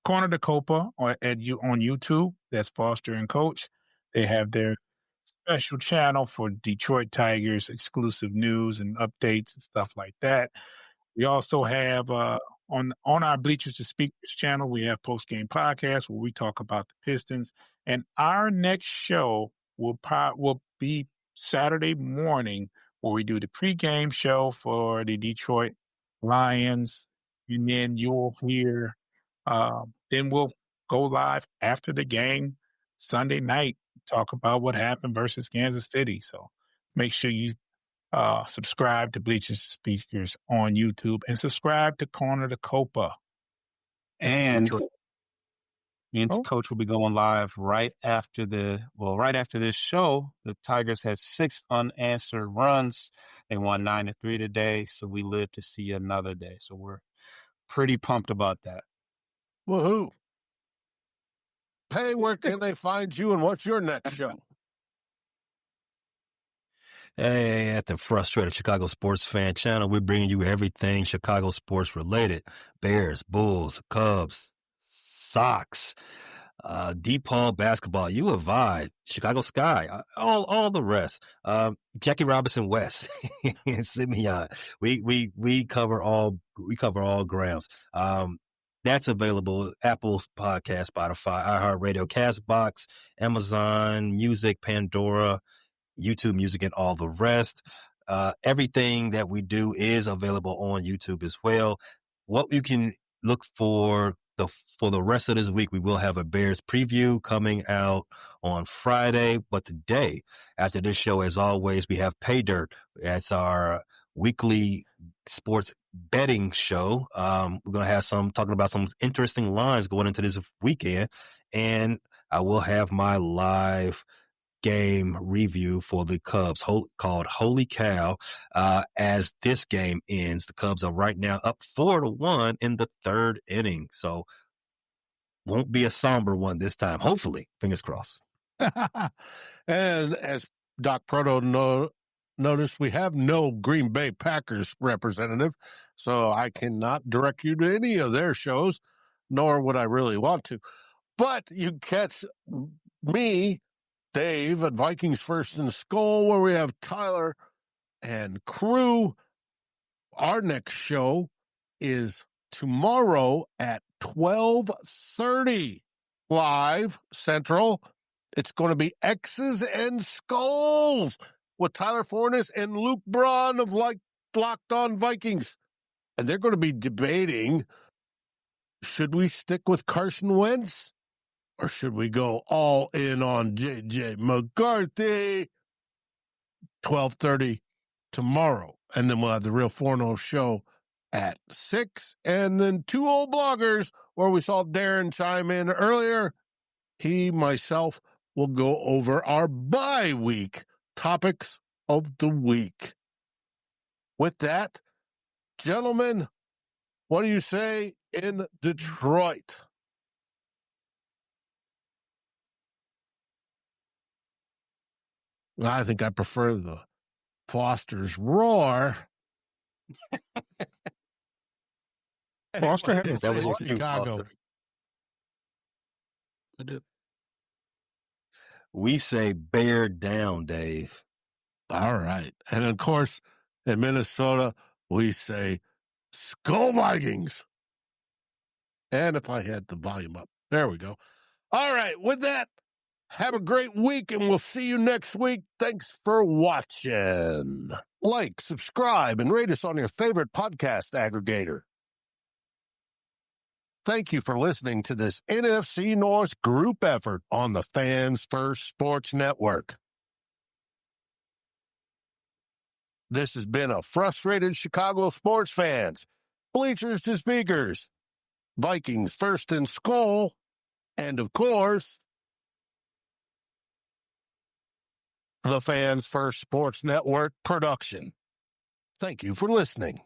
Corner the Copa on YouTube. That's Foster and Coach. They have their special channel for Detroit Tigers exclusive news and updates and stuff like that. We also have on our Bleachers to Speakers channel, we have post-game podcasts where we talk about the Pistons. And our next show will be Saturday morning, where we do the pregame show for the Detroit Lions. And then you'll hear, then we'll go live after the game Sunday night, talk about what happened versus Kansas City. So make sure you subscribe to Bleachers Speakers on YouTube and subscribe to Corner the Copa. And me and Coach will be going live right after this show. The Tigers had 6 unanswered runs. They won 9-3 today, so we live to see another day. So we're pretty pumped about that. Woohoo! Hey, where can they find you, and what's your next show? Hey, at the Frustrated Chicago Sports Fan channel, we're bringing you everything Chicago sports related. Bears, Bulls, Cubs, Sox, DePaul basketball, U of I, Chicago Sky, all the rest. Jackie Robinson West, Simeon. We cover all grounds. That's available Apple Podcast, Spotify, iHeartRadio, Castbox, Amazon Music, Pandora, YouTube Music, and all the rest. Everything that we do is available on YouTube as well. What you can look for the rest of this week, we will have a Bears preview coming out on Friday. But today, after this show, as always, we have Pay Dirt. That's our weekly sports betting show. We're going to have talking about some interesting lines going into this weekend. And I will have my live game review for the Cubs called Holy Cow. As this game ends, the Cubs are right now up 4-1 in the 3rd inning. So won't be a somber one this time. Hopefully, fingers crossed. And as Doc Proto noticed, we have no Green Bay Packers representative, so I cannot direct you to any of their shows, nor would I really want to. But you catch me, Dave, at Vikings First and Skull, where we have Tyler and crew. Our next show is tomorrow at 12:30 live Central. It's going to be X's and Skulls with Tyler Fornes and Luke Braun of Locked On Vikings. And they're going to be debating, should we stick with Carson Wentz or should we go all in on J.J. McCarthy? 12:30 tomorrow. And then we'll have the Real Forno show at 6. And then 2 old bloggers, where we saw Darren chime in earlier. He, myself, will go over our bye week topics of the week. With that, gentlemen, what do you say in Detroit? I think I prefer the Foster's roar. Foster has That was Chicago. Foster. We say bear down, Dave. All right. And of course, in Minnesota, we say Skull Vikings. And if I had the volume up, there we go. All right. With that, have a great week, and we'll see you next week. Thanks for watching. Like, subscribe, and rate us on your favorite podcast aggregator. Thank you for listening to this NFC North group effort on the Fans First Sports Network. This has been a Frustrated Chicago Sports Fans, Bleachers to Speakers, Vikings First and Skull, and of course, the Fans First Sports Network production. Thank you for listening.